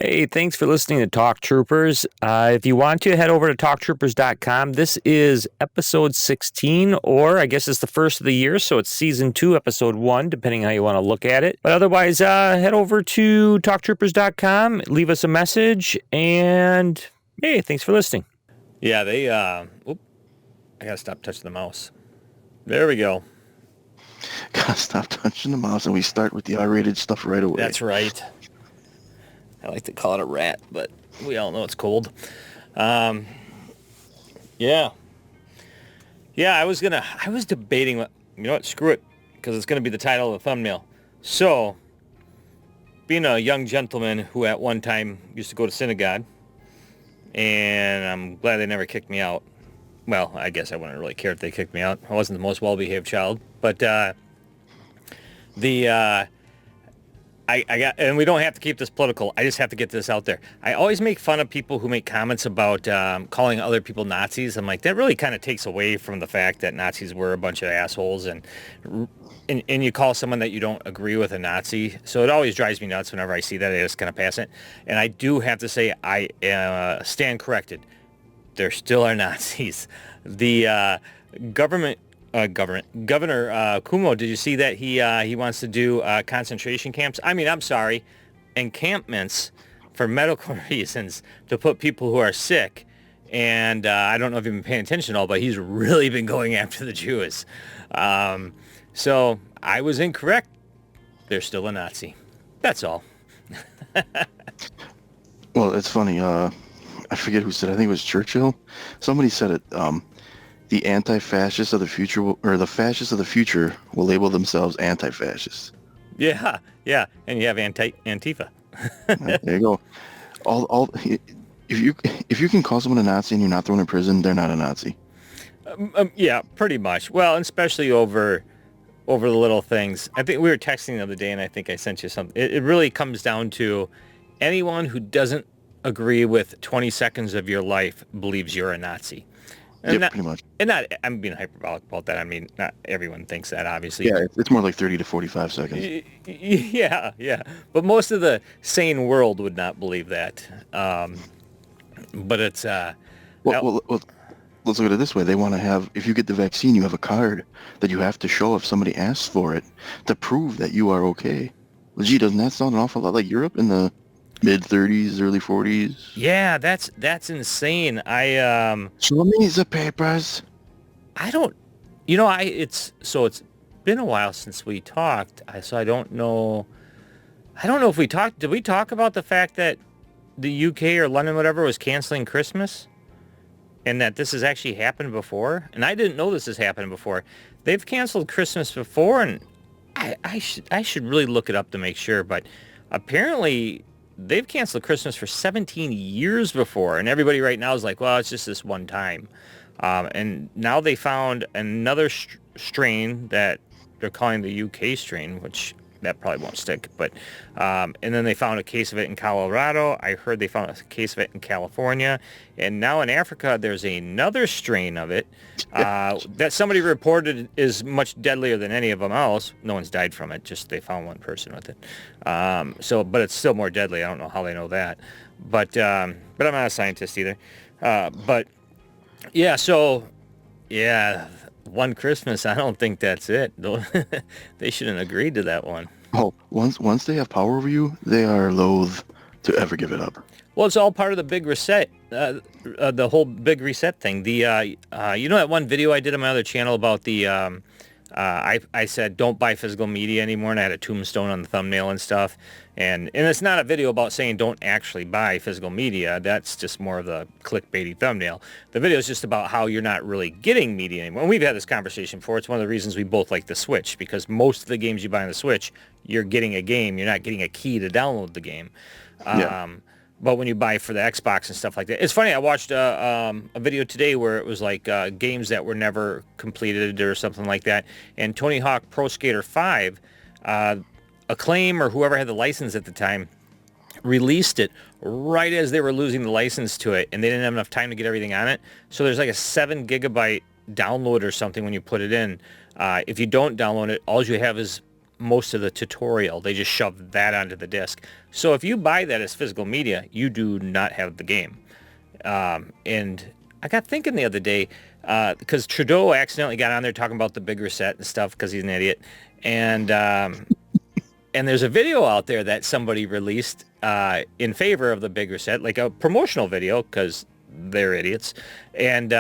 Hey, thanks for listening to Talk Troopers. If you want to, head over to talktroopers.com. This is episode 16, or I guess it's the first of the year, so it's season 2, episode 1, depending how you want to look at it. But otherwise, head over to talktroopers.com, leave us a message, and hey, thanks for listening. Yeah, I gotta stop touching the mouse. There we go. Gotta stop touching the mouse, and we start with the R-rated stuff right away. That's right. I like to call it a rat, but we all know it's cold. Yeah. Yeah, I was debating, you know what, screw it, because it's going to be the title of the thumbnail. So, being a young gentleman who at one time used to go to synagogue, and I'm glad they never kicked me out. Well, I guess I wouldn't really care if they kicked me out. I wasn't the most well-behaved child, but I got, and we don't have to keep this political. I just have to get this out there. I always make fun of people who make comments about calling other people Nazis. I'm like, that really kind of takes away from the fact that Nazis were a bunch of assholes, and you call someone that you don't agree with a Nazi. So it always drives me nuts whenever I see that. I just kind of pass it. And I do have to say, I stand corrected. There still are Nazis. The government Governor Cuomo, did you see that he wants to do concentration camps? I mean, I'm sorry, encampments for medical reasons to put people who are sick. And I don't know if you've been paying attention at all, but he's really been going after the Jews. So I was incorrect. They're still a Nazi. That's all. Well, it's funny. I forget who said it. I think it was Churchill. Somebody said it. The anti-fascists of the future, or the fascists of the future, will label themselves anti-fascists. Yeah. And you have Antifa. There you go. All. If you can call someone a Nazi and you're not thrown in prison, they're not a Nazi. Yeah, pretty much. Well, and especially over the little things. I think we were texting the other day, and I think I sent you something. It really comes down to anyone who doesn't agree with 20 seconds of your life believes you're a Nazi. And Yep, pretty much. And not, I'm being hyperbolic about that. I mean, not everyone thinks that, obviously. Yeah, it's more like 30 to 45 seconds. Yeah. But most of the sane world would not believe that. But it's... Well, let's look at it this way. They want to have, if you get the vaccine, you have a card that you have to show if somebody asks for it to prove that you are okay. Well, gee, doesn't that sound an awful lot like Europe in the mid-30s, early 40s? Yeah, that's insane. Show me the papers. I don't... it's been a while since we talked, so I don't know... I don't know if we talked... Did we talk about the fact that the UK or London, whatever, was canceling Christmas? And that this has actually happened before? And I didn't know this has happened before. They've canceled Christmas before, and I should really look it up to make sure, but apparently they've canceled Christmas for 17 years before, and everybody right now is like, well, it's just this one time. And now they found another strain that they're calling the UK strain, which that probably won't stick. But and then they found a case of it in Colorado. I heard they found a case of it in California. And now in Africa, there's another strain of it that somebody reported is much deadlier than any of them else. No one's died from it. Just they found one person with it. But it's still more deadly. I don't know how they know that. But I'm not a scientist either. But yeah, so yeah. One Christmas, I don't think that's it. They shouldn't have agreed to that one. Oh, once they have power over you, they are loath to ever give it up. Well, it's all part of the big reset, the whole big reset thing. You know that one video I did on my other channel about I said don't buy physical media anymore, and I had a tombstone on the thumbnail and stuff. And it's not a video about saying don't actually buy physical media. That's just more of the clickbaity thumbnail. The video is just about how you're not really getting media anymore. And we've had this conversation before. It's one of the reasons we both like the Switch, because most of the games you buy on the Switch, you're getting a game. You're not getting a key to download the game. Yeah. But when you buy for the Xbox and stuff like that, it's funny. I watched a video today where it was like games that were never completed or something like that. And Tony Hawk Pro Skater 5, Acclaim or whoever had the license at the time released it right as they were losing the license to it, and they didn't have enough time to get everything on it. So there's like a 7 gigabyte download or something when you put it in. If you don't download it, all you have is most of the tutorial. They just shove that onto the disc. So if you buy that as physical media, you do not have the game. And I got thinking the other day, because Trudeau accidentally got on there talking about the bigger set and stuff because he's an idiot. And there's a video out there that somebody released in favor of the bigger set, like a promotional video, because they're idiots. And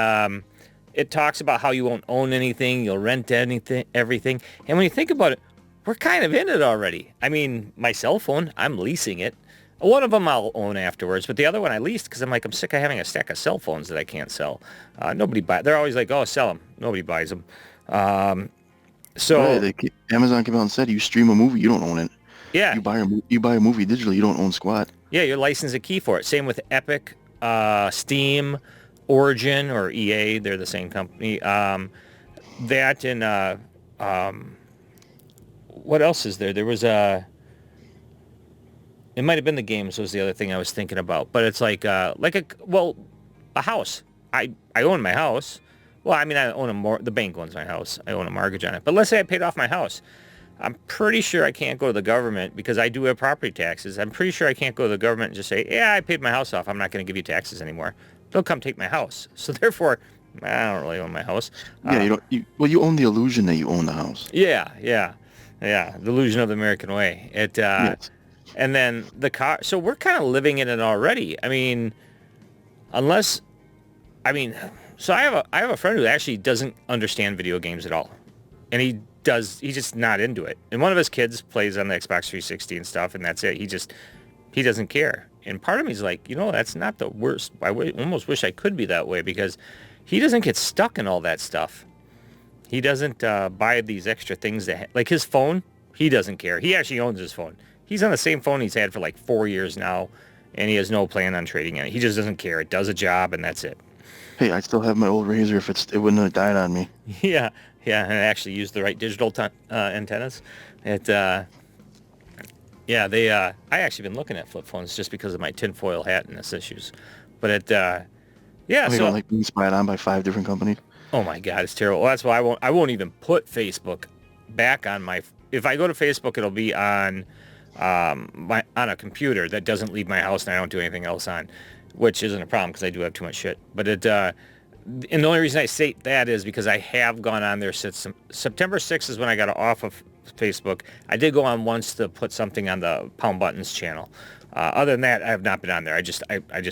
it talks about how you won't own anything, you'll rent anything, everything. And when you think about it, we're kind of in it already. I mean, my cell phone, I'm leasing it. One of them I'll own afterwards, but the other one I leased because I'm like, I'm sick of having a stack of cell phones that I can't sell. Nobody buy. They're always like, oh, sell them. Nobody buys them. So Amazon came out and said you stream a movie, you don't own it. Yeah, You buy a movie digitally, you don't own squat. yeah, you're licensed a key for it. Same with Epic, Steam, Origin, or EA. They're the same company. That and what else is there? There was it might have been the games was the other thing I was thinking about. But it's like a house. I own my house. Well, I mean, I own the bank owns my house. I own a mortgage on it. But let's say I paid off my house. I'm pretty sure I can't go to the government because I do have property taxes. I'm pretty sure I can't go to the government and just say, yeah, I paid my house off. I'm not going to give you taxes anymore. They'll come take my house. So therefore, I don't really own my house. Yeah, you own the illusion that you own the house. Yeah. The illusion of the American way. Yes. And then the car. So we're kind of living in it already. I mean, so I have a friend who actually doesn't understand video games at all. And he's just not into it. And one of his kids plays on the Xbox 360 and stuff, and that's it. He doesn't care. And part of me is like, that's not the worst. Almost wish I could be that way because he doesn't get stuck in all that stuff. He doesn't buy these extra things like his phone. He doesn't care. He actually owns his phone. He's on the same phone he's had for like 4 years now, and he has no plan on trading it. He just doesn't care. It does a job, and that's it. Hey, I still have my old Razor if it wouldn't have died on me. Yeah, and it actually used the right digital antennas. I actually been looking at flip phones just because of my tinfoil hat and its issues. But You don't like being spied on by 5 different companies? Oh my God, it's terrible. Well, that's why I won't even put Facebook back on my. If I go to Facebook, it'll be on on a computer that doesn't leave my house and I don't do anything else on, which isn't a problem because I do have too much shit. But and the only reason I say that is because I have gone on there since September 6th is when I got off of Facebook. I did go on once to put something on the Pound Buttons channel. Other than that, I have not been on there. I just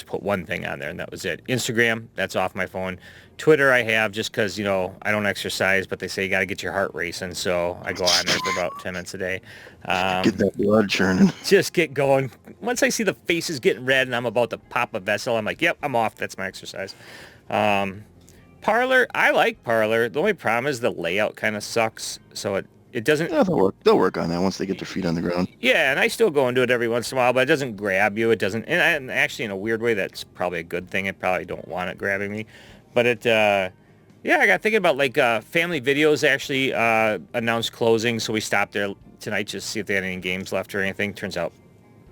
put one thing on there, and that was it. Instagram, that's off my phone. Twitter, I have just because, I don't exercise, but they say you got to get your heart racing, so I go on there for about 10 minutes a day. Get that blood churning. Just get going. Once I see the faces getting red and I'm about to pop a vessel, I'm like, yep, I'm off. That's my exercise. Parlor, I like Parlor. The only problem is the layout kind of sucks, so it doesn't... Yeah, they'll work on that once they get their feet on the ground. Yeah, and I still go and do it every once in a while, but it doesn't grab you. It doesn't... And actually, in a weird way, that's probably a good thing. I probably don't want it grabbing me. But I got thinking about, Family Videos actually announced closing, so we stopped there tonight just to see if they had any games left or anything. Turns out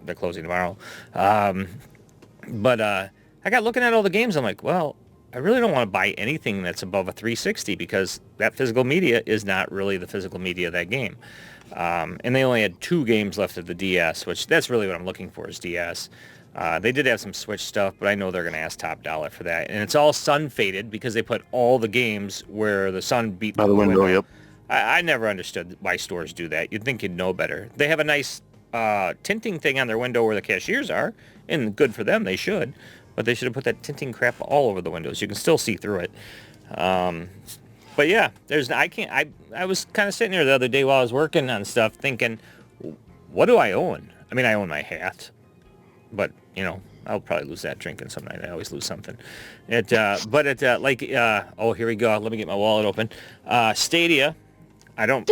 they're closing tomorrow. But I got looking at all the games. I'm like, well, I really don't want to buy anything that's above a 360 because that physical media is not really the physical media of that game. And they only had 2 games left of the DS, which that's really what I'm looking for is DS. They did have some Switch stuff, but I know they're going to ask top dollar for that. And it's all sun faded because they put all the games where the sun beat by the window. Yep. I never understood why stores do that. You'd think you'd know better. They have a nice tinting thing on their window where the cashiers are, and good for them, they should. But they should have put that tinting crap all over the windows. You can still see through it. But yeah, I was kind of sitting here the other day while I was working on stuff thinking, what do I own? I mean, I own my hat, but I'll probably lose that drinking some night. I always lose something. Oh, here we go. Let me get my wallet open. Stadia. I don't.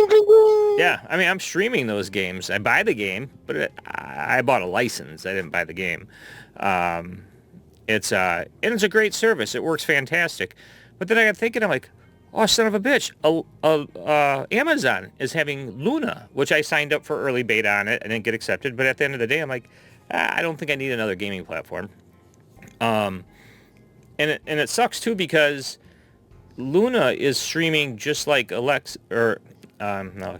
Yeah, I mean, I'm streaming those games. I buy the game, but I bought a license. I didn't buy the game. It's a great service. It works fantastic. But then I got thinking, I'm like, oh, son of a bitch. Amazon is having Luna, which I signed up for early beta on it. I didn't get accepted. But at the end of the day, I'm like, I don't think I need another gaming platform. And it sucks too because Luna is streaming just like Alexa, or No,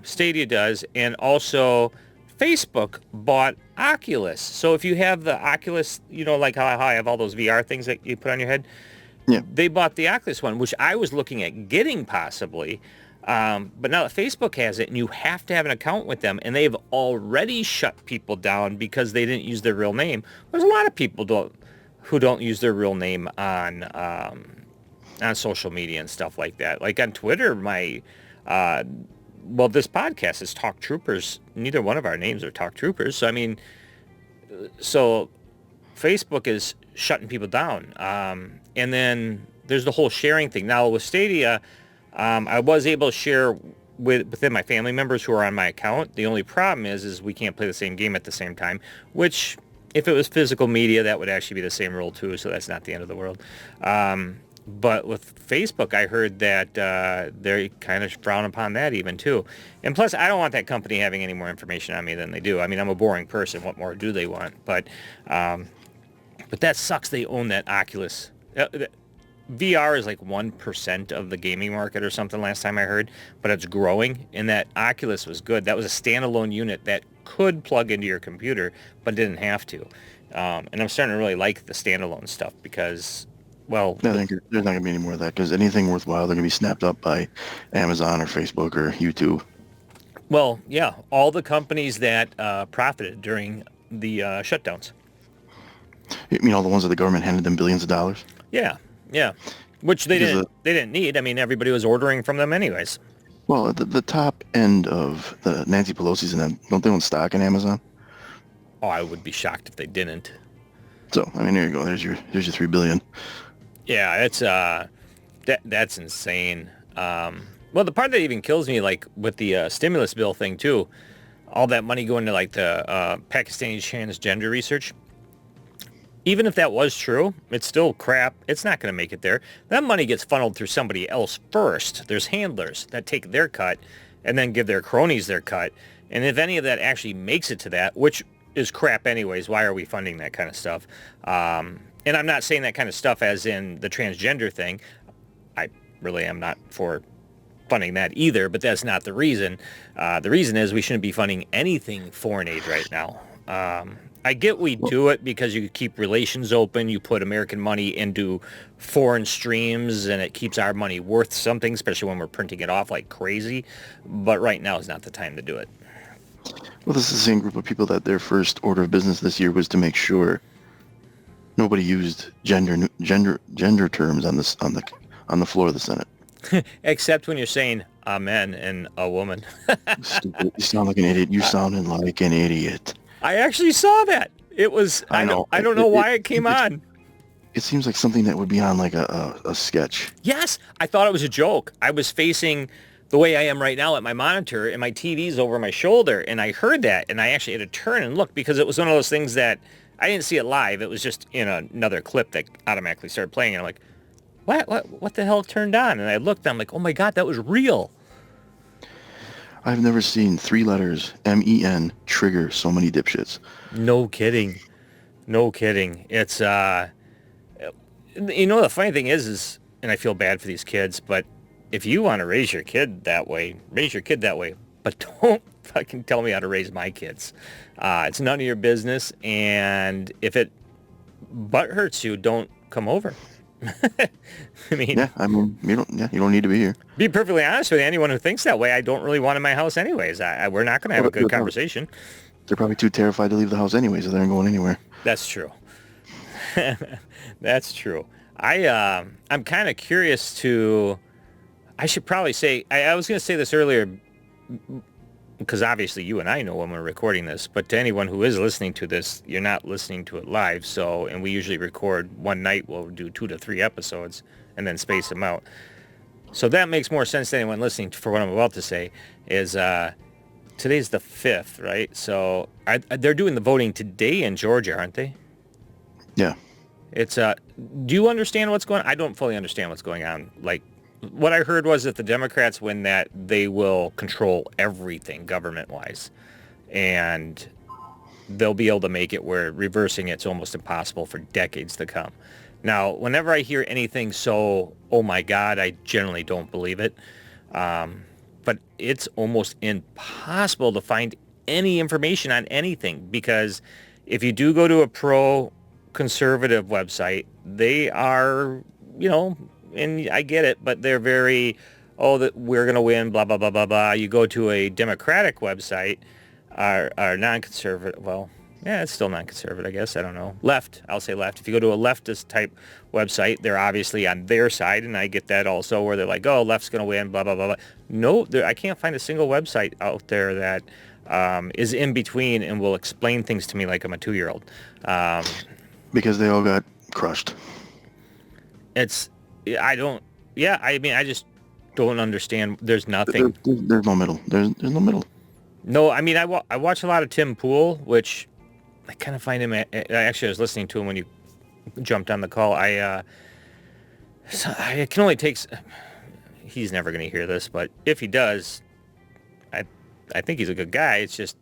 Stadia does, and also Facebook bought Oculus. So if you have the Oculus, like how I have all those VR things that you put on your head, Yeah. they bought the Oculus one, which I was looking at getting possibly. But now that Facebook has it, and you have to have an account with them, and they've already shut people down because they didn't use their real name. There's a lot of people who don't use their real name on social media and stuff like that. Like on Twitter, this podcast is Talk Troopers. Neither one of our names are Talk Troopers. So, I mean, so Facebook is shutting people down. And then there's the whole sharing thing. Now with Stadia, I was able to share within my family members who are on my account. The only problem is we can't play the same game at the same time, which if it was physical media, that would actually be the same rule too. So that's not the end of the world. But with Facebook, I heard that they kind of frown upon that even too. And plus, I don't want that company having any more information on me than they do. I mean, I'm a boring person. What more do they want? But that sucks. They own that Oculus. VR is like 1% of the gaming market or something last time I heard, but it's growing. And that Oculus was good. That was a standalone unit that could plug into your computer, but didn't have to. And I'm starting to really like the standalone stuff because... Well, I think there's not going to be any more of that because anything worthwhile, they're going to be snapped up by Amazon or Facebook or YouTube. Well, yeah, all the companies that profited during the shutdowns. You mean all the ones that the government handed them billions of dollars? Yeah, which they didn't need. I mean, everybody was ordering from them anyways. Well, the top end of the Nancy Pelosi's and them, don't they own stock in Amazon? Oh, I would be shocked if they didn't. So, I mean, there you go. There's your $3 billion. Yeah, it's that's insane. Well, the part that even kills me, like with the stimulus bill thing too, all that money going to like the Pakistani transgender research. Even if that was true, it's still crap. It's not going to make it there. That money gets funneled through somebody else first. There's handlers that take their cut and then give their cronies their cut. And if any of that actually makes it to that, which is crap anyways, why are we funding that kind of stuff? And I'm not saying that kind of stuff as in the transgender thing. I really am not for funding that either, but that's not the reason. The reason is we shouldn't be funding anything foreign aid right now. I get we do it because you keep relations open, you put American money into foreign streams, and it keeps our money worth something, especially when we're printing it off like crazy. But right now is not the time to do it. Well, this is the same group of people that their first order of business this year was to make sure nobody used gender terms on the floor of the Senate. Except when you're saying amen and a woman. Stupid. You sound like an idiot. You sounded like an idiot. I actually saw that. It was, I don't know why it came on. It seems like something that would be on like a sketch. Yes, I thought it was a joke. I was facing the way I am right now at my monitor, and my TV's over my shoulder, and I heard that, and I actually had to turn and look because it was one of those things that I didn't see it live. It was just in another clip that automatically started playing, and I'm like, what the hell turned on? And I looked, and I'm like, oh my God, that was real. I've never seen 3 letters, MEN, trigger so many dipshits. No kidding. It's, the funny thing is, and I feel bad for these kids, but if you want to raise your kid that way, but don't fucking tell me how to raise my kids. It's none of your business, and if it butt hurts you, don't come over. I mean, you don't need to be here. Be perfectly honest with you, anyone who thinks that way, I don't really want in my house anyways. We're not going to have a good conversation. They're probably too terrified to leave the house anyways, so they aren't going anywhere. That's true. That's true. I'm kind of curious to... I should probably say... I was going to say this earlier, because obviously you and I know when we're recording this, but to anyone who is listening to this, you're not listening to it live, and we usually record one night, we'll do 2 to 3 episodes, and then space them out. So that makes more sense to anyone listening for what I'm about to say, is today's the 5th, right? So they're doing the voting today in Georgia, aren't they? Yeah. It's, do you understand what's going on? I don't fully understand what's going on. Like, what I heard was if the Democrats win that, they will control everything government-wise. And they'll be able to make it where reversing it's almost impossible for decades to come. Now, whenever I hear anything so, oh my God, I generally don't believe it. but it's almost impossible to find any information on anything because if you do go to a pro-conservative website, they are, and I get it, but they're very, that we're going to win, blah, blah, blah, blah, blah. You go to a Democratic website, or non-conservative, well, yeah, it's still non-conservative, I guess. I don't know. Left, I'll say left. If you go to a leftist type website, they're obviously on their side, and I get that also, where they're like, left's going to win, blah, blah, blah, blah. No, I can't find a single website out there that is in between and will explain things to me like I'm a 2-year-old. Because they all got crushed. I just don't understand. There's nothing. There's no middle. There's no middle. No, I mean, I watch a lot of Tim Pool, which I kind of find him. Actually, I was listening to him when you jumped on the call. I can only take. He's never going to hear this, but if he does, I think he's a good guy. It's just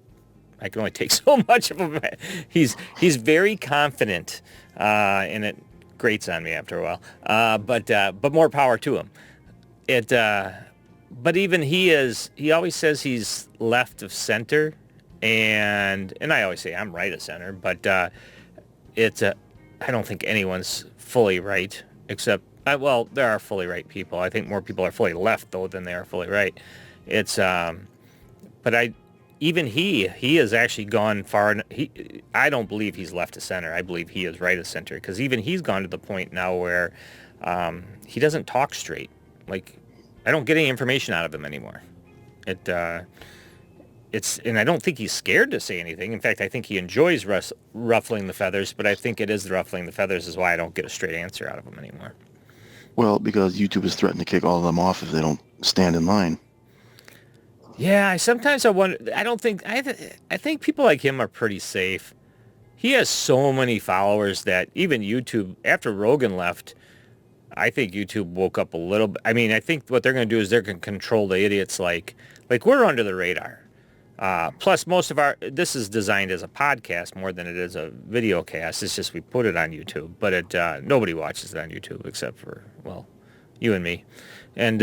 I can only take so much of him. He's very confident, and it grates on me after a while. But more power to him. But even he always says he's left of center, and I always say I'm right of center, but I don't think anyone's fully right, except, there are fully right people. I think more people are fully left, though, than they are fully right. Even he has actually gone far. I don't believe he's left of center. I believe he is right of center, because even he's gone to the point now where he doesn't talk straight. Like, I don't get any information out of him anymore. And I don't think he's scared to say anything. In fact, I think he enjoys ruffling the feathers, but I think it is the ruffling the feathers is why I don't get a straight answer out of him anymore. Well, because YouTube is threatening to kick all of them off if they don't stand in line. Yeah, sometimes I wonder. I think people like him are pretty safe. He has so many followers that even YouTube, after Rogan left, I think YouTube woke up a little bit. I mean, I think what they're going to do is they're going to control the idiots like we're under the radar. Plus, most of this is designed as a podcast more than it is a video cast. It's just we put it on YouTube, but nobody watches it on YouTube except for, you and me. And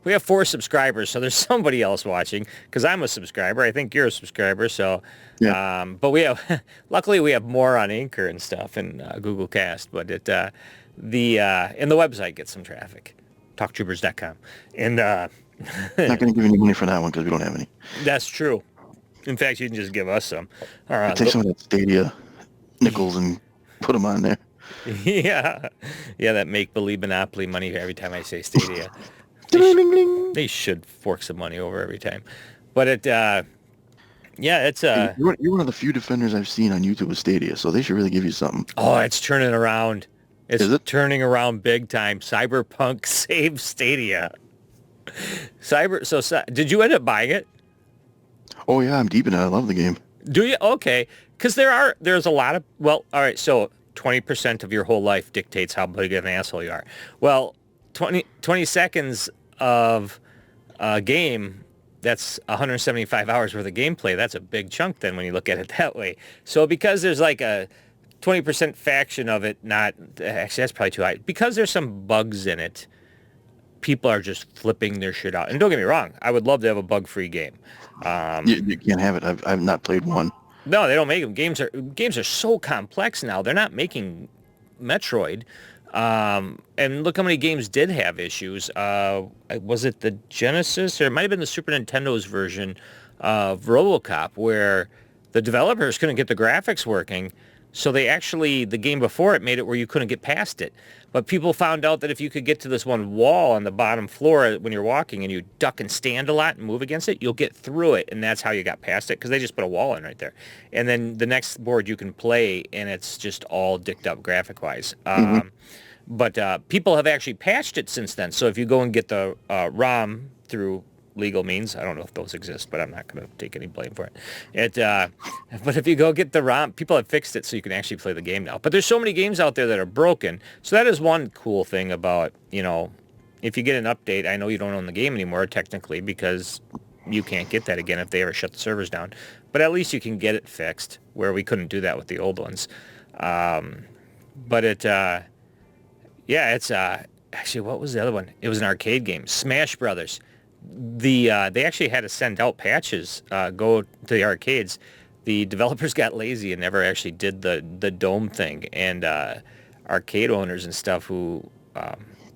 we have 4 subscribers, so there's somebody else watching because I'm a subscriber. I think you're a subscriber, so yeah. But we have, luckily, we have more on Anchor and stuff and Google Cast. But and the website gets some traffic, talktroopers.com, and not going to give any money for that one because we don't have any. That's true. In fact, you can just give us some. Take some of that Stadia nickels and put them on there. Yeah, that make-believe Monopoly money every time I say Stadia. They should fork some money over every time. But it's... You're one of the few defenders I've seen on YouTube with Stadia, so they should really give you something. Oh, it's turning around. It's turning around big time. Cyberpunk saved Stadia. Did you end up buying it? Oh, yeah, I'm deep in it. I love the game. Do you? Okay. Because there's a lot of... Well, all right, so 20% of your whole life dictates how big of an asshole you are. Well, 20 seconds of a game, that's 175 hours worth of gameplay. That's a big chunk then when you look at it that way. So because there's like a 20% faction of it, actually that's probably too high. Because there's some bugs in it, people are just flipping their shit out. And don't get me wrong, I would love to have a bug-free game. You can't have it. I've not played one. No, they don't make them. Games are so complex now. They're not making Metroid. And look how many games did have issues. Was it the Genesis, or it might have been the Super Nintendo's version of RoboCop, where the developers couldn't get the graphics working, so the game before it made it where you couldn't get past it. But people found out that if you could get to this one wall on the bottom floor when you're walking and you duck and stand a lot and move against it, you'll get through it, and that's how you got past it, because they just put a wall in right there. And then the next board you can play, and it's just all dicked up graphic-wise. But people have actually patched it since then. So if you go and get the ROM through legal means, I don't know if those exist, but I'm not going to take any blame for it. But if you go get the ROM, people have fixed it so you can actually play the game now. But there's so many games out there that are broken. So that is one cool thing about, if you get an update, I know you don't own the game anymore technically, because you can't get that again if they ever shut the servers down. But at least you can get it fixed, where we couldn't do that with the old ones. It's actually, what was the other one? It was an arcade game, Smash Brothers. they actually had to send out patches, go to the arcades. The developers got lazy and never actually did the dome thing, and arcade owners and stuff who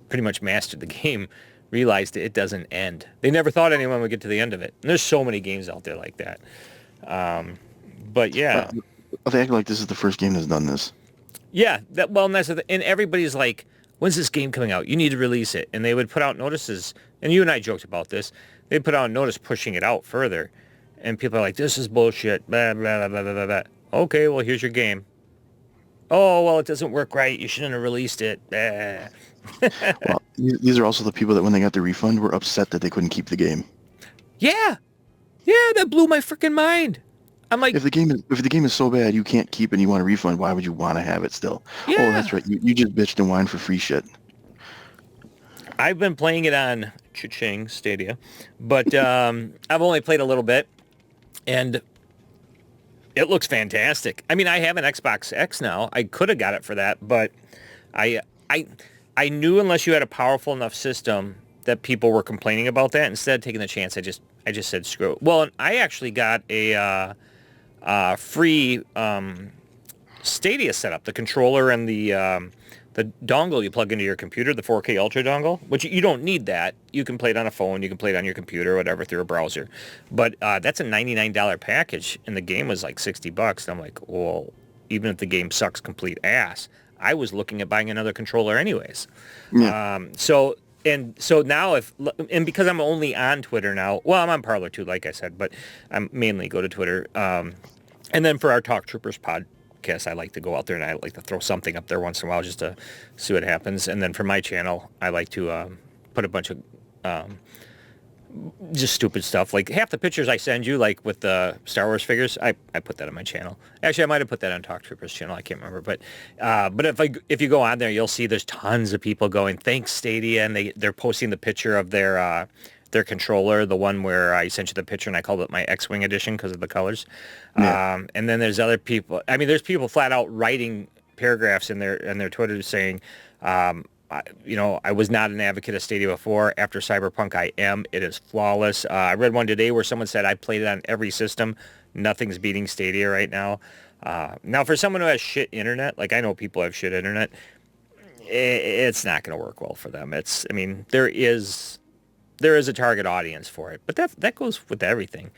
pretty much mastered the game realized it doesn't end. They never thought anyone would get to the end of it. And there's so many games out there like that. But Uh, yeah, they act like this is the first game that's done this. yeah. That well, and and everybody's like, "When's this game coming out? You need to release it." And they would put out notices. And you and I joked about this. They put out a notice pushing it out further, and people are like, "This is bullshit." Blah blah blah blah blah blah. Okay, well here's your game. Oh well, it doesn't work right. You shouldn't have released it. Blah. Well, these are also the people that when they got the refund were upset that they couldn't keep the game. Yeah, yeah, that blew my freaking mind. I'm like, If the game is so bad you can't keep it and you want a refund, why would you want to have it still? Oh, yeah. that's right. You just bitched and whined for free shit. I've been playing it on Cha-Ching Stadia, but I've only played a little bit, and it looks fantastic. I mean, I have an Xbox X now. I could have got it for that, but I I I knew unless you had a powerful enough system that people were complaining about that. Instead of taking the chance, I just said screw it. Well, and I actually got a free Stadia setup, the controller and the dongle you plug into your computer, the 4K Ultra dongle, which you don't need that. You can play it on a phone, you can play it on your computer, or whatever, through a browser. But that's a $99 package, and the game was like $60. And I'm like, well, even if the game sucks complete ass, I was looking at buying another controller anyways. Yeah. So now because I'm only on Twitter now, well, I'm on Parler too, like I said, but I mainly go to Twitter. And then for our Talk Troopers podcast, I like to go out there and I like to throw something up there once in a while just to see what happens. And then for my channel, I like to put a bunch of just stupid stuff. Like half the pictures I send you, like with the Star Wars figures, I put that on my channel. Actually, I might have put that on Talk Troopers channel. I can't remember. But if you go on there, you'll see there's tons of people going, thanks Stadia, and they're posting the picture of their controller, the one where I sent you the picture and I called it my X-Wing edition because of the colors. Yeah. And then there's other people. I mean, there's people flat out writing paragraphs in their Twitter saying, I was not an advocate of Stadia before. After Cyberpunk, I am. It is flawless. I read one today where someone said I played it on every system. Nothing's beating Stadia right now. Now, for someone who has shit internet, like I know people have shit internet, it's not going to work well for them. I mean, there is a target audience for it, but that goes with everything.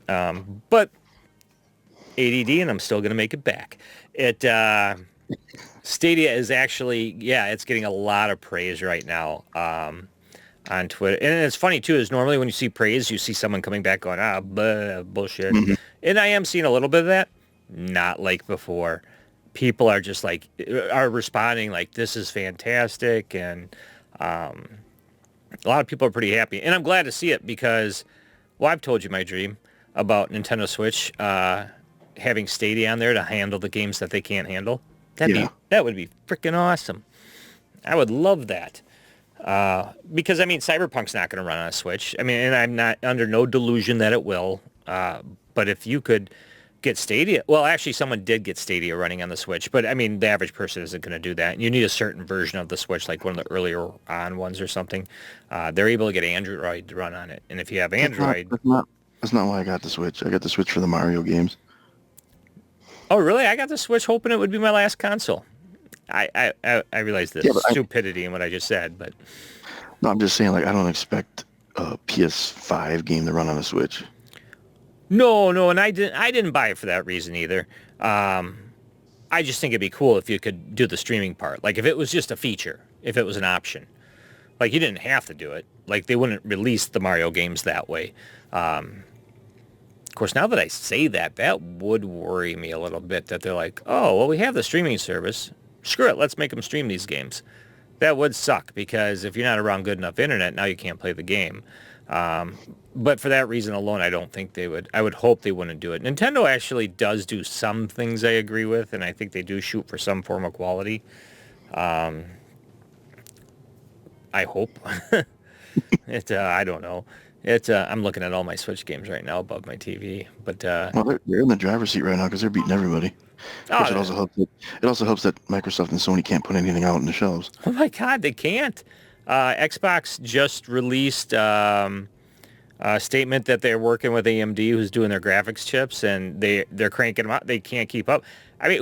But ADD, and I'm still going to make it back. Stadia is actually, it's getting a lot of praise right now on Twitter. And it's funny, too, is normally when you see praise, you see someone coming back going, bullshit. Mm-hmm. And I am seeing a little bit of that. Not like before. People are just are responding like, this is fantastic. And a lot of people are pretty happy. And I'm glad to see it because, well, I've told you my dream about Nintendo Switch having Stadia on there to handle the games that they can't handle. That would be freaking awesome. I would love that. Because, I mean, Cyberpunk's not going to run on a Switch. I mean, and I'm not under no delusion that it will. But if you could get Stadia... Well, actually, someone did get Stadia running on the Switch. But, I mean, the average person isn't going to do that. You need a certain version of the Switch, like one of the earlier on ones or something. They're able to get Android to run on it. And if you have Android... That's not why I got the Switch. I got the Switch for the Mario games. Oh, really? I got the Switch hoping it would be my last console. I realize the stupidity in what I just said, but... No, I'm just saying, like, I don't expect a PS5 game to run on a Switch. No, and I didn't buy it for that reason either. I just think it'd be cool if you could do the streaming part. Like, if it was just a feature, if it was an option. Like, you didn't have to do it. Like, they wouldn't release the Mario games that way. Of course, now that I say that, that would worry me a little bit that they're like, oh, well, we have the streaming service. Screw it. Let's make them stream these games. That would suck because if you're not around good enough internet, now you can't play the game. But for that reason alone, I don't think they would. I would hope they wouldn't do it. Nintendo actually does do some things I agree with, and I think they do shoot for some form of quality. I hope. I don't know. I'm looking at all my Switch games right now above my TV, but well, they're in the driver's seat right now because they're beating everybody. Of course, it also helps that Microsoft and Sony can't put anything out on the shelves. Oh my God, they can't. Xbox just released a statement that they're working with AMD, who's doing their graphics chips, and they're cranking them out. They can't keep up. I mean,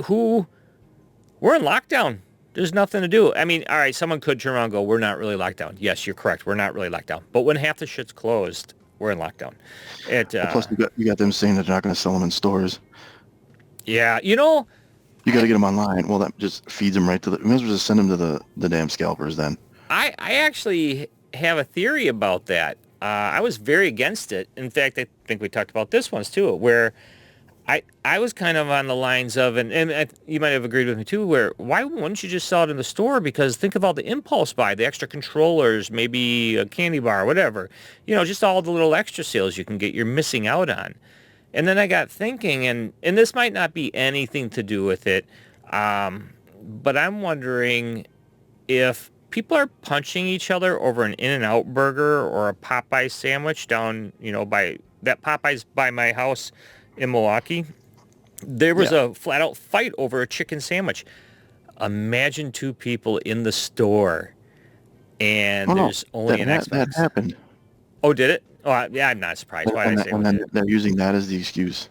we're in lockdown. There's nothing to do. I mean, all right, someone could turn around and go, we're not really locked down. Yes, you're correct. We're not really locked down. But when half the shit's closed, we're in lockdown. Plus, you got them saying that they're not going to sell them in stores. Yeah, you got to get them online. Well, that just feeds them right to the. You might as well just send them to the damn scalpers then. I actually have a theory about that. I was very against it. In fact, I think we talked about this once too, where I was kind of on the lines of, and you might have agreed with me too, where why wouldn't you just sell it in the store? Because think of all the impulse buy, the extra controllers, maybe a candy bar, whatever. Just all the little extra sales you can get, you're missing out on. And then I got thinking, and this might not be anything to do with it, but I'm wondering if people are punching each other over an In-N-Out burger or a Popeye sandwich down, by that Popeye's by my house in Milwaukee. There was a flat-out fight over a chicken sandwich. Imagine two people in the store, and there's only an Xbox. That happened. Oh, did it? Oh, yeah, I'm not surprised. Why did I say and then they're using that as the excuse.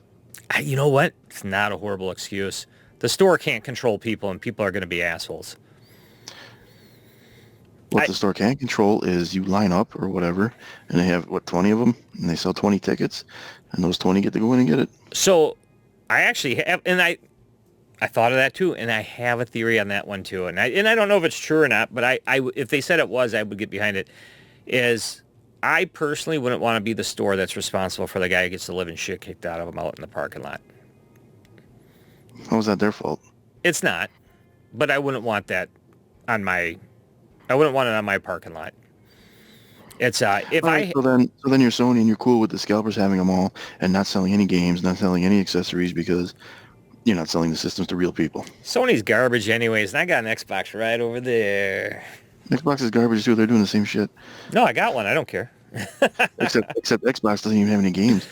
You know what? It's not a horrible excuse. The store can't control people, and people are going to be assholes. What the store can control is you line up or whatever, and they have, 20 of them, and they sell 20 tickets, and those 20 get to go in and get it. So I actually have, and I thought of that too, and I have a theory on that one too, and I don't know if it's true or not, but I if they said it was, I would get behind it, is I personally wouldn't want to be the store that's responsible for the guy who gets the living shit kicked out of him out in the parking lot. How is that their fault? It's not, but I wouldn't want that on my... I wouldn't want it on my parking lot. It's so then you're Sony and you're cool with the scalpers having them all and not selling any games, not selling any accessories because you're not selling the systems to real people. Sony's garbage anyways, and I got an Xbox right over there. Xbox is garbage too. They're doing the same shit. No, I got one. I don't care. except Xbox doesn't even have any games.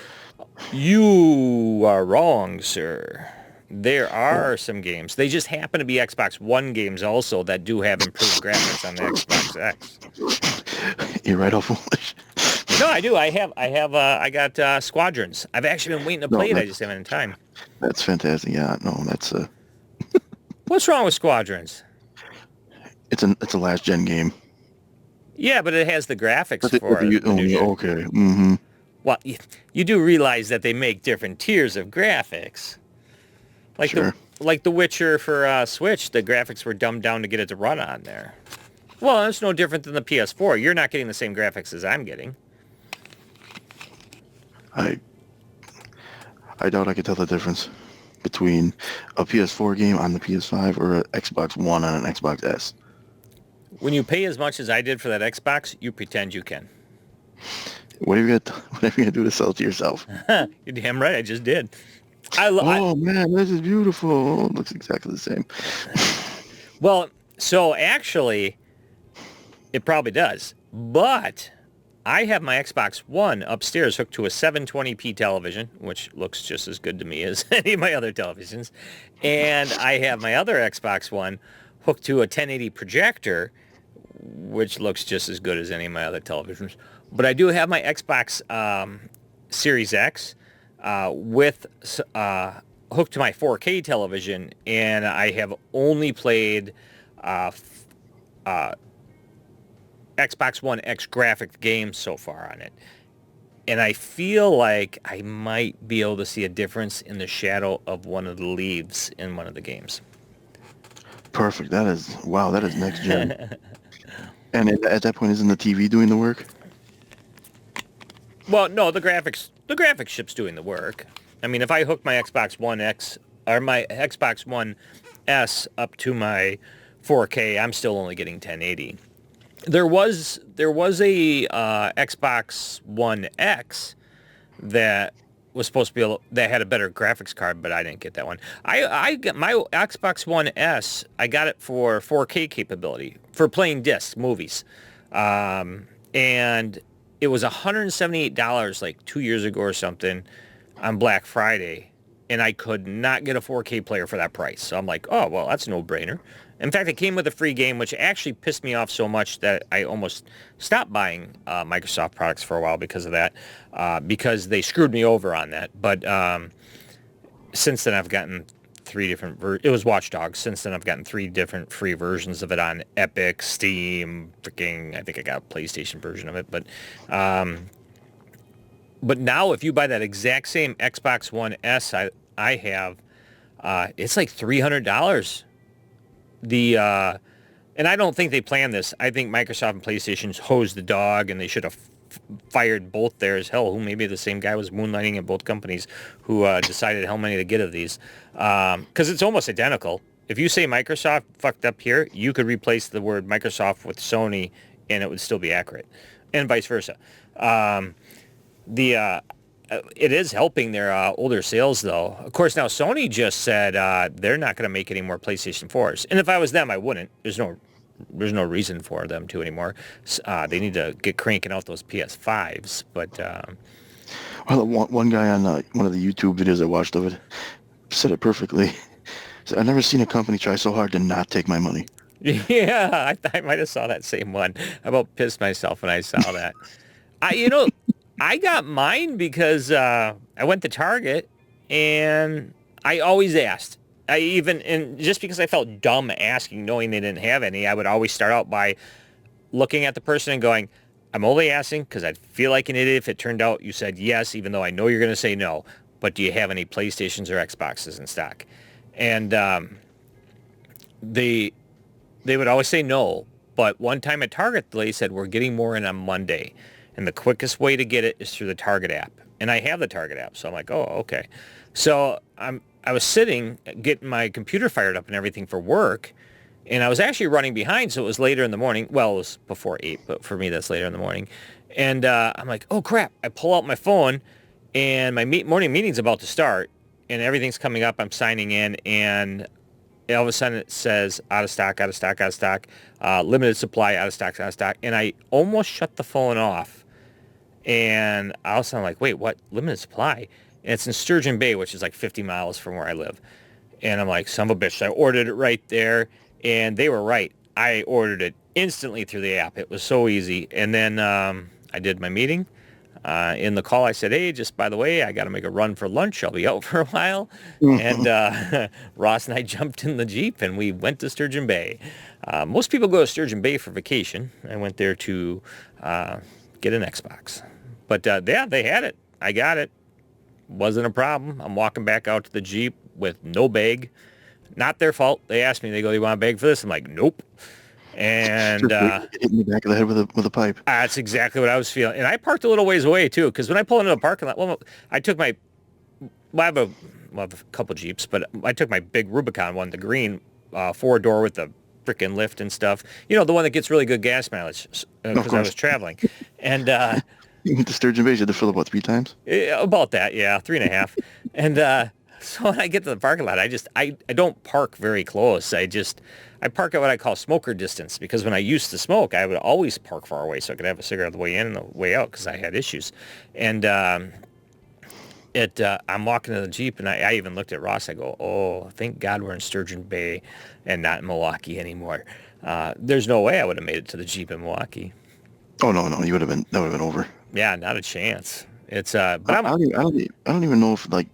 You are wrong, sir. There are some games. They just happen to be Xbox One games also that do have improved graphics on the Xbox X. You're right, foolish. No, I do. I got Squadrons. I've actually been waiting to play it. I just haven't had time. That's fantastic. Yeah, no, that's What's wrong with Squadrons? It's a last gen game. Yeah, but it has the graphics for it. Okay. Mm-hmm. Well, you do realize that they make different tiers of graphics. Like sure. Like The Witcher for Switch, the graphics were dumbed down to get it to run on there. Well, it's no different than the PS4. You're not getting the same graphics as I'm getting. I doubt I could tell the difference between a PS4 game on the PS5 or an Xbox One on an Xbox S. When you pay as much as I did for that Xbox, you pretend you can. What are you gonna do to sell it to yourself? You're damn right, I just did. Man, this is beautiful. Oh, it looks exactly the same. Well, so actually, it probably does. But I have my Xbox One upstairs hooked to a 720p television, which looks just as good to me as any of my other televisions. And I have my other Xbox One hooked to a 1080 projector, which looks just as good as any of my other televisions. But I do have my Xbox Series X with hooked to my 4K television, and I have only played Xbox One X graphic games so far on it. And I feel like I might be able to see a difference in the shadow of one of the leaves in one of the games. Perfect. That is next gen. And at that point, isn't the TV doing the work? Well, no, the graphics chip's doing the work. I mean, if I hook my Xbox One X or my Xbox One S up to my 4K, I'm still only getting 1080. There was a Xbox One X that was supposed to be that had a better graphics card, but I didn't get that one. I got my Xbox One S. I got it for 4K capability for playing discs, movies, and it was $178 like 2 years ago or something on Black Friday, and I could not get a 4K player for that price. So I'm like, oh, well, that's a no-brainer. In fact, it came with a free game, which actually pissed me off so much that I almost stopped buying Microsoft products for a while because of that, because they screwed me over on that. But since then, I've gotten three different it was Watch Dogs. Since then, I've gotten three different free versions of it on Epic, Steam, freaking, I think I got a PlayStation version of it. But now if you buy that exact same Xbox One S I have, it's like $300. And I don't think they planned this. I think Microsoft and PlayStation's hosed the dog, and they should have fired both theirs. Hell, who maybe the same guy was moonlighting at both companies who decided how many to get of these. Because it's almost identical. If you say Microsoft fucked up here, you could replace the word Microsoft with Sony, and it would still be accurate, and vice versa. It is helping their older sales, though. Of course, now Sony just said they're not going to make any more PlayStation 4s. And if I was them, I wouldn't. There's no reason for them to anymore. They need to get cranking out those PS5s. But Well, one guy on one of the YouTube videos I watched of it said it perfectly. He said, I've never seen a company try so hard to not take my money. yeah, I might have saw that same one. I about pissed myself when I saw that. I got mine because I went to Target, and I always asked. And just because I felt dumb asking, knowing they didn't have any, I would always start out by looking at the person and going, I'm only asking because I'd feel like an idiot if it turned out you said yes, even though I know you're going to say no. But do you have any PlayStations or Xboxes in stock? And they would always say no. But one time at Target, they said, we're getting more in on Monday. And the quickest way to get it is through the Target app. And I have the Target app, so I'm like, oh, okay. So I was sitting, getting my computer fired up and everything for work, and I was actually running behind, so it was later in the morning. Well, it was before 8, but for me, that's later in the morning. And I'm like, oh, crap. I pull out my phone, and my morning meeting's about to start, and everything's coming up. I'm signing in, and all of a sudden it says out of stock, out of stock, out of stock, limited supply, out of stock, out of stock. And I almost shut the phone off. And I was like, wait, what? Limited supply? And it's in Sturgeon Bay, which is like 50 miles from where I live. And I'm like, son of a bitch. So I ordered it right there. And they were right. I ordered it instantly through the app. It was so easy. And then I did my meeting. In the call, I said, hey, just by the way, I got to make a run for lunch. I'll be out for a while. And Ross and I jumped in the Jeep, and we went to Sturgeon Bay. Most people go to Sturgeon Bay for vacation. I went there to get an Xbox. But yeah, they had it. I got it. Wasn't a problem. I'm walking back out to the Jeep with no bag. Not their fault. They asked me, they go, you want a bag for this? I'm like, nope. And hitting the back of the head with a pipe. That's exactly what I was feeling. And I parked a little ways away, too, because when I pull into the parking lot, well, I took my, I have a couple Jeeps, but I took my big Rubicon one, the green 4-door with the freaking lift and stuff. You know, the one that gets really good gas mileage because I was traveling. And you went to Sturgeon Bay, you had to fill it, what, 3 times? About that, yeah, 3.5. And so when I get to the parking lot, I don't park very close. I park at what I call smoker distance, because when I used to smoke, I would always park far away so I could have a cigarette the way in and the way out because I had issues. And I'm walking to the Jeep, and I even looked at Ross. I go, oh, thank God we're in Sturgeon Bay and not in Milwaukee anymore. There's no way I would have made it to the Jeep in Milwaukee. Oh, no, that would have been over. Yeah, not a chance. It's but I don't even know if like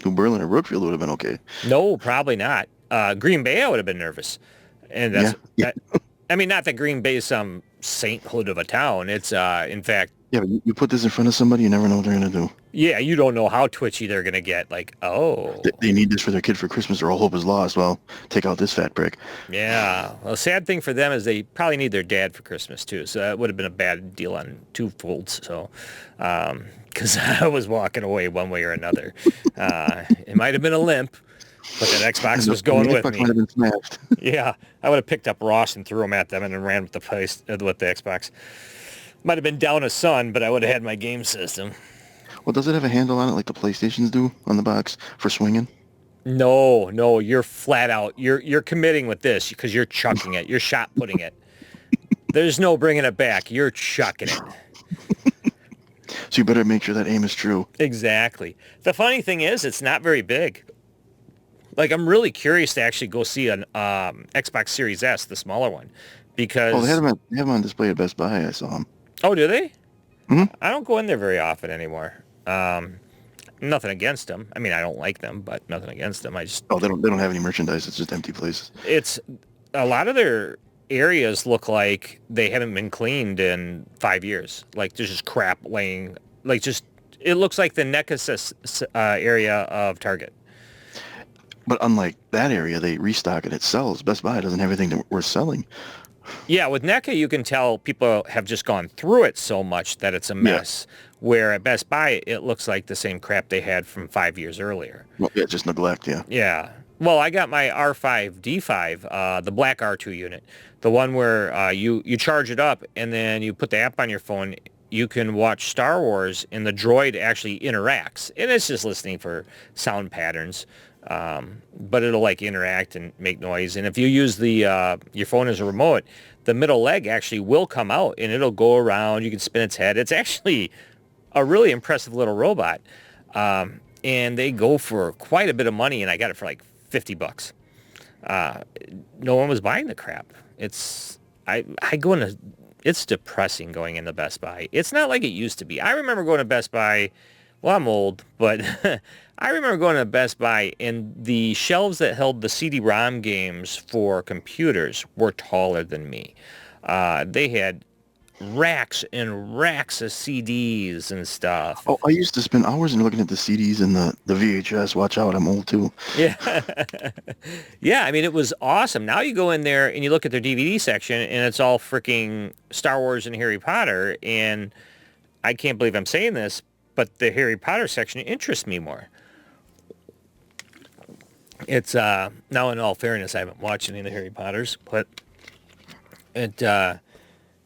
New Berlin or Brookfield would have been okay. No, probably not. Green Bay, I would have been nervous. And that's, I mean, not that Green Bay is some sainthood of a town. It's, in fact... Yeah, but you put this in front of somebody, you never know what they're going to do. Yeah, you don't know how twitchy they're going to get. Like, oh... They need this for their kid for Christmas or all hope is lost. Well, take out this fat prick. Yeah. Well, sad thing for them is they probably need their dad for Christmas, too. So that would have been a bad deal on 2 folds. So, because I was walking away one way or another. It might have been a limp. But that Xbox was going with me. Might have been smashed. Yeah, I would have picked up Ross and threw him at them and then ran with the Xbox. Might have been down a son, but I would have had my game system. Well, does it have a handle on it like the PlayStations do on the box for swinging? No, you're flat out. You're committing with this because you're chucking it. You're shot putting it. There's no bringing it back. You're chucking it. So you better make sure that aim is true. Exactly. The funny thing is, it's not very big. Like, I'm really curious to actually go see an Xbox Series S, the smaller one, Oh, because they have them on display at Best Buy. I saw them. oh, do they? Hmm. I don't go in there very often anymore. Nothing against them. I mean, I don't like them, but nothing against them. I just Oh, they don't have any merchandise. It's just empty places. it's a lot of their areas look like they haven't been cleaned in 5 years. Like there's just crap laying. Like just it looks like the NECA area of Target. But unlike that area, they restock and it sells. Best Buy doesn't have anything that worth selling. Yeah, with NECA, you can tell people have just gone through it so much that it's a Yeah. mess. Where at Best Buy, it looks like the same crap they had from 5 years earlier. Well, yeah, just neglect. Yeah. Yeah. Well, I got my R5D5, the black R2 unit, the one where you charge it up and then you put the app on your phone. You can watch Star Wars and the droid actually interacts. And it's just listening for sound patterns. But it'll like interact and make noise. And if you use the your phone as a remote, the middle leg actually will come out and it'll go around. You can spin its head. It's actually a really impressive little robot. And they go for quite a bit of money, and I got it for like $50. No one was buying the crap. I go into it's depressing going into Best Buy. It's not like it used to be. I remember going to Best Buy. Well, I'm old, but I remember going to Best Buy, and the shelves that held the CD-ROM games for computers were taller than me. They had racks and racks of CDs and stuff. Oh, I used to spend hours in looking at the CDs and the VHS. Watch out, I'm old too. Yeah. Yeah, I mean, it was awesome. Now you go in there and you look at their DVD section and it's all freaking Star Wars and Harry Potter. And I can't believe I'm saying this, but the Harry Potter section interests me more. It's, now in all fairness, I haven't watched any of the Harry Potters, but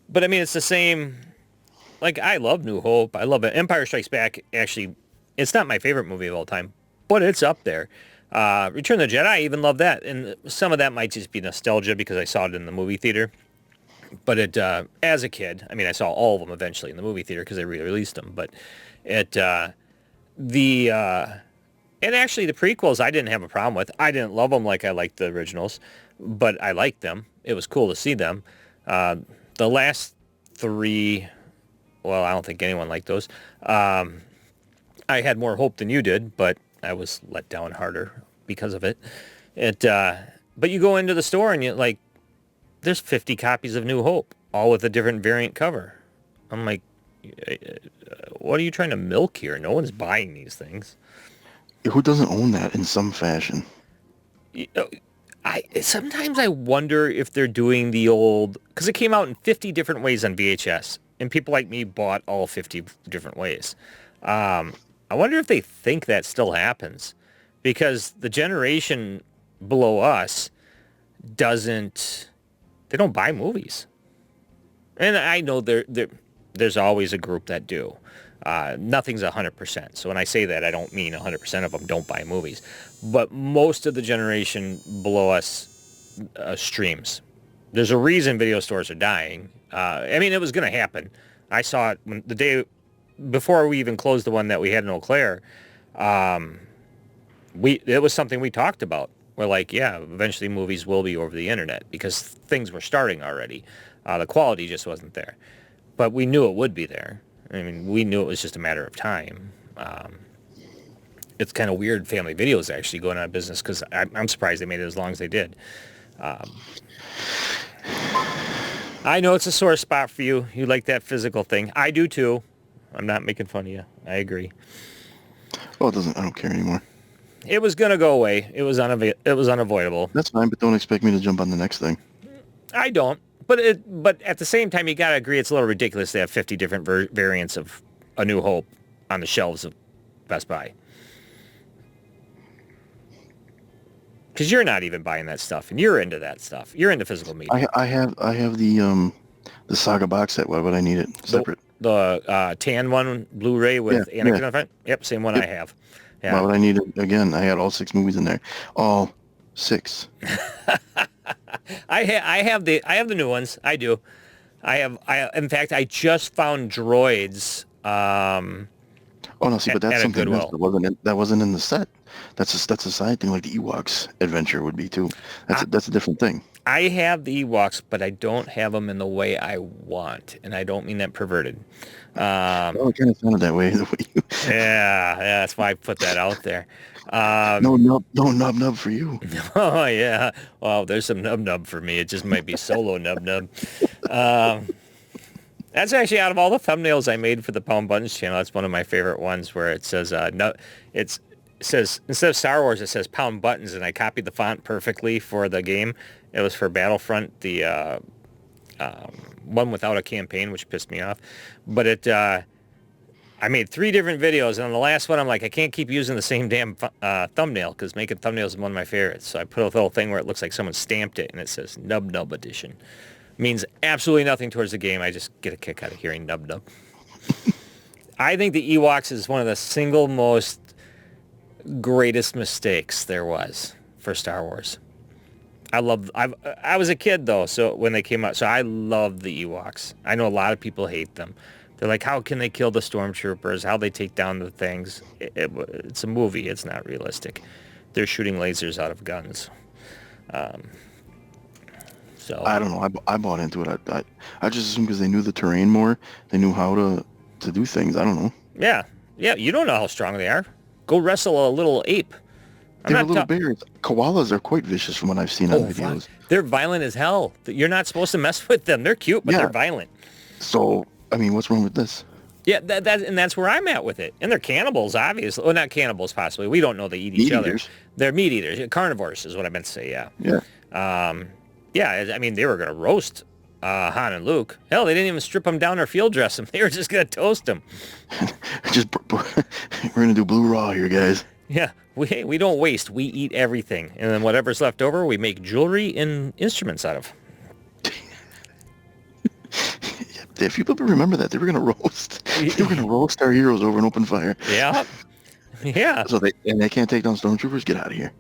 but I mean, it's the same. Like, I love New Hope. I love it. Empire Strikes Back, actually, it's not my favorite movie of all time, but it's up there. Return of the Jedi, I even love that. And some of that might just be nostalgia because I saw it in the movie theater. But as a kid, I mean, I saw all of them eventually in the movie theater because they re-released them. But the, and actually the prequels I didn't have a problem with. I didn't love them like I liked the originals, but I liked them. It was cool to see them. The last three, well, I don't think anyone liked those. I had more hope than you did, but I was let down harder because of it. But you go into the store and you like, there's 50 copies of New Hope, all with a different variant cover. I'm like, what are you trying to milk here? No one's buying these things. Who doesn't own that in some fashion? Sometimes I wonder if they're doing the old, because it came out in 50 different ways on VHS, and people like me bought all 50 different ways. I wonder if they think that still happens, because the generation below us they don't buy movies. And I know there's always a group that do. Nothing's 100%. So when I say that, I don't mean 100% of them don't buy movies. But most of the generation below us streams. There's a reason video stores are dying. I mean, it was going to happen. I saw it the day before we even closed the one that we had in Eau Claire. It was something we talked about. We're like, yeah, eventually movies will be over the internet because things were starting already. The quality just wasn't there. But we knew it would be there. I mean, we knew it was just a matter of time. It's kind of weird Family Videos actually going out of business because I'm surprised they made it as long as they did. I know it's a sore spot for you. You like that physical thing. I do too. I'm not making fun of you. I agree. Well, I don't care anymore. It was going to go away. It was unavoidable. That's fine, but don't expect me to jump on the next thing. I don't. But at the same time, you got to agree it's a little ridiculous to have 50 different variants of A New Hope on the shelves of Best Buy. Because you're not even buying that stuff, and you're into that stuff. You're into physical media. I have the Saga box set. Why would I need it separate? The tan one, Blu-ray with Anakin on the front? Yep, same one I have. Yeah. Why would I need it? Again, I had all 6 movies in there. All 6. I have the new ones. I do. In fact, I just found Droids Oh no, see, but that's at a something else Goodwill. that wasn't in the set. That's a side thing, like the Ewoks adventure would be too. That's a different thing. I have the Ewoks, but I don't have them in the way I want, and I don't mean that perverted. Well, it kind of sounded that way. The way you, Yeah, that's why I put that out there. no nub for you. Oh yeah, well, there's some nub nub for me. It just might be solo nub nub. That's actually out of all the thumbnails I made for the Pound Buttons channel. That's one of my favorite ones where it says no, it says instead of Star Wars it says Pound Buttons, and I copied the font perfectly for the game. It was for Battlefront, the one without a campaign, which pissed me off. But I made 3 different videos, and on the last one, I'm like, I can't keep using the same damn thumbnail because making thumbnails is one of my favorites. So I put a little thing where it looks like someone stamped it, and it says Nub Nub Edition. Means absolutely nothing towards the game. I just get a kick out of hearing Nub Nub. I think the Ewoks is one of the single most greatest mistakes there was for Star Wars. I was a kid though, so when they came out, so I love the Ewoks. I know a lot of people hate them. They're like, how can they kill the stormtroopers? How they take down the things? It's a movie. It's not realistic. They're shooting lasers out of guns. So I don't know. I bought into it. I just assumed because they knew the terrain more, they knew how to do things. I don't know. yeah, you don't know how strong they are. Go wrestle a little ape. They're little bears. Koalas are quite vicious from what I've seen on videos. They're violent as hell. You're not supposed to mess with them. They're cute, but they're violent. So, I mean, what's wrong with this? Yeah, and that's where I'm at with it. And they're cannibals, obviously. Well, not cannibals, possibly. We don't know they eat each other. Eaters. They're meat eaters. Carnivores is what I meant to say, yeah. Yeah. Yeah, I mean, they were going to roast Han and Luke. Hell, they didn't even strip them down or field dress them. They were just going to toast them. We're going to do blue raw here, guys. Yeah, we don't waste. We eat everything. And then whatever's left over, we make jewelry and instruments out of. If people remember that, they were going to roast. They were going to roast our heroes over an open fire. Yeah. Yeah. So they can't take down stormtroopers. Get out of here.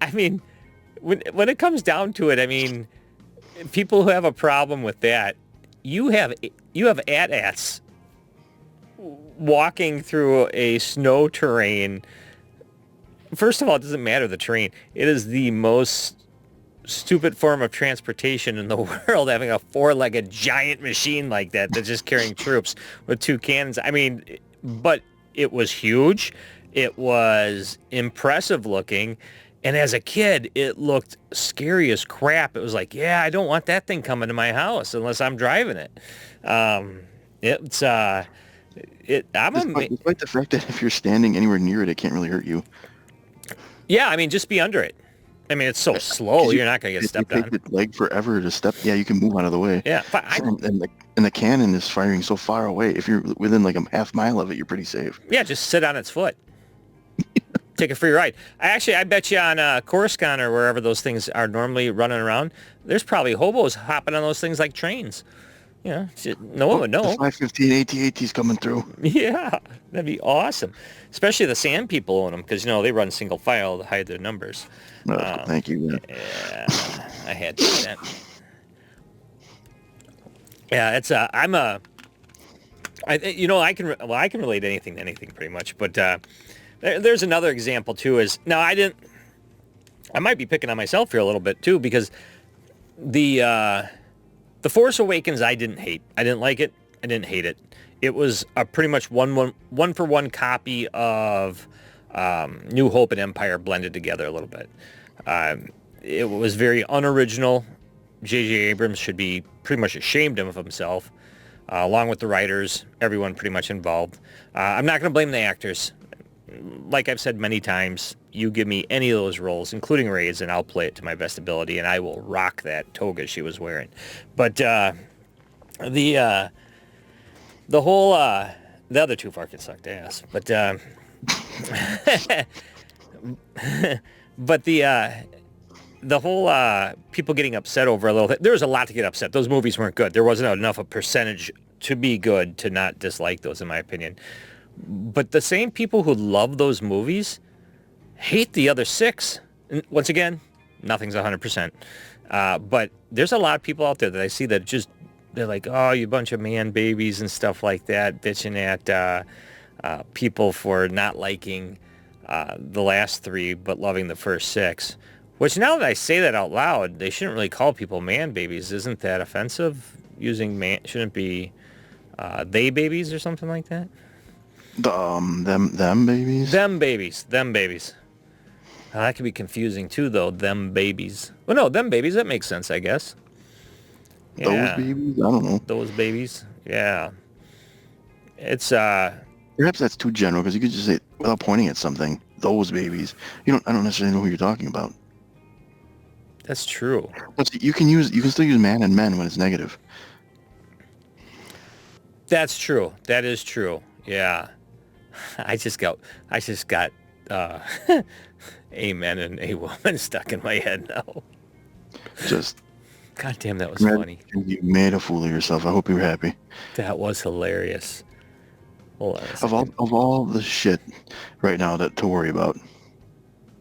I mean, when it comes down to it, I mean, people who have a problem with that, you have AT-ATs walking through a snow terrain. First of all, it doesn't matter the terrain. It is the most stupid form of transportation in the world, having a 4-legged giant machine like that that's just carrying troops with 2 cannons. I mean, but it was huge. It was impressive looking. And as a kid, it looked scary as crap. It was like, yeah, I don't want that thing coming to my house unless I'm driving it. Despite the fact that if you're standing anywhere near it, it can't really hurt you. Yeah, I mean, just be under it. I mean, it's so slow, you're not going to get stepped on. It takes your leg forever to step. Yeah, you can move out of the way. Yeah. And the cannon is firing so far away. If you're within like a half mile of it, you're pretty safe. Yeah, just sit on its foot. Take a free ride. I bet you on Coruscant or wherever those things are normally running around, there's probably hobos hopping on those things like trains. Yeah, no one would know. The 515 AT-AT's coming through. Yeah, that'd be awesome. Especially the sand people own them because, they run single file to hide their numbers. Thank you. Man. Yeah, I had to do that. Yeah, it's I can relate anything to anything pretty much, but there's another example too. I might be picking on myself here a little bit too because the Force Awakens I didn't hate. I didn't like it. I didn't hate it. It was a pretty much one for one copy of New Hope and Empire blended together a little bit. It was very unoriginal. J.J. Abrams should be pretty much ashamed of himself, along with the writers, everyone pretty much involved. I'm not going to blame the actors. Like I've said many times, you give me any of those roles, including Rey's, and I'll play it to my best ability, and I will rock that toga she was wearing. But the whole the other 2 fucking sucked ass. But but the whole people getting upset over a little thing. There was a lot to get upset. Those movies weren't good. There wasn't enough a percentage to be good to not dislike those, in my opinion. But the same people who love those movies hate the other 6. And once again, nothing's 100%. But there's a lot of people out there that I see that just they're like, oh, you bunch of man babies and stuff like that, bitching at people for not liking the last 3 but loving the first 6. Which now that I say that out loud, they shouldn't really call people man babies. Isn't that offensive? Using man shouldn't be they babies or something like that. Them babies. Them babies. That could be confusing too, though. Them babies. Well, no, them babies. That makes sense, I guess. Those Yeah, babies. I don't know. those babies. Yeah, it's Perhaps that's too general because you could just say without pointing at something. Those babies. I don't necessarily know who you're talking about. that's true. But you can still use man and men when it's negative. That's true. That is true. Yeah. I just got uh, a man and a woman stuck in my head now. Just God damn, that was funny. you made a fool of yourself. I hope you're happy. That was hilarious. Hold on a second. Of all the shit right now to worry about.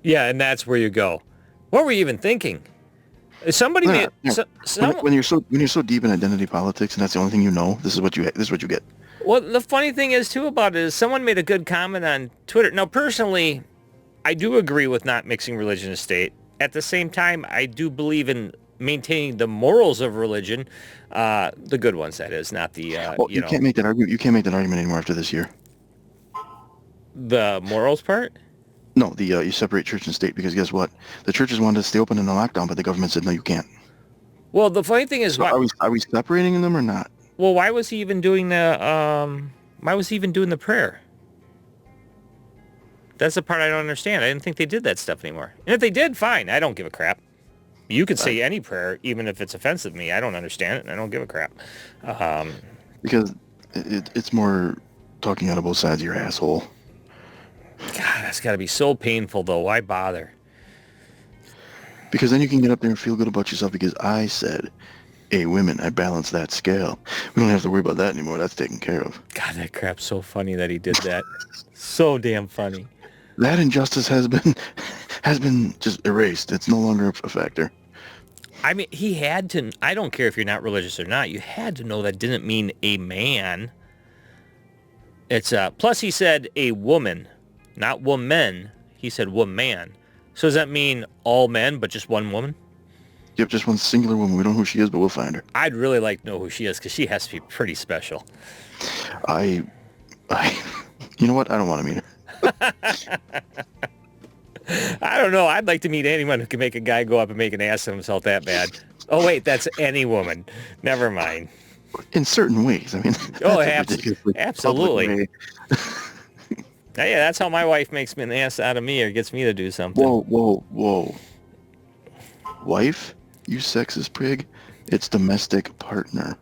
Yeah, and that's where you go. What were you even thinking? Somebody made when you're so deep in identity politics and that's the only thing you know, this is what you get. Well, the funny thing is too about it is someone made a good comment on Twitter. Now, personally, I do agree with not mixing religion and state. At the same time, I do believe in maintaining the morals of religion, the good ones, that is, not the you can't make that argument. You can't make that argument anymore after this year. The morals part. No, you separate church and state because guess what? The churches wanted to stay open in the lockdown, but the government said no, you can't. Well, the funny thing is, so are we separating them or not? Well, why was he even doing the prayer? That's the part I don't understand. I didn't think they did that stuff anymore. And if they did, fine. I don't give a crap. You could say any prayer, even if it's offensive to me. I don't understand it, and I don't give a crap. Because it's more talking out of both sides of your asshole. God, that's got to be so painful, though. Why bother? Because then you can get up there and feel good about yourself because I said, hey, women, I balance that scale. We don't have to worry about that anymore. That's taken care of. God, that crap's so funny that he did that. So damn funny. That injustice has been just erased. It's no longer a factor. I mean, he had to. I don't care if you're not religious or not. You had to know that didn't mean a man. It's plus he said a woman, not woman. He said woman. So does that mean all men but just one woman? Yep, just one singular woman. We don't know who she is, but we'll find her. I'd really like to know who she is because she has to be pretty special. You know what? I don't want to meet her. I don't know. I'd like to meet anyone who can make a guy go up and make an ass of himself that bad. Oh, wait, that's any woman. Never mind. In certain ways. I mean, oh, absolutely. Yeah, that's how my wife makes me an ass out of me or gets me to do something. Whoa. Wife? You sexist prig? It's domestic partner.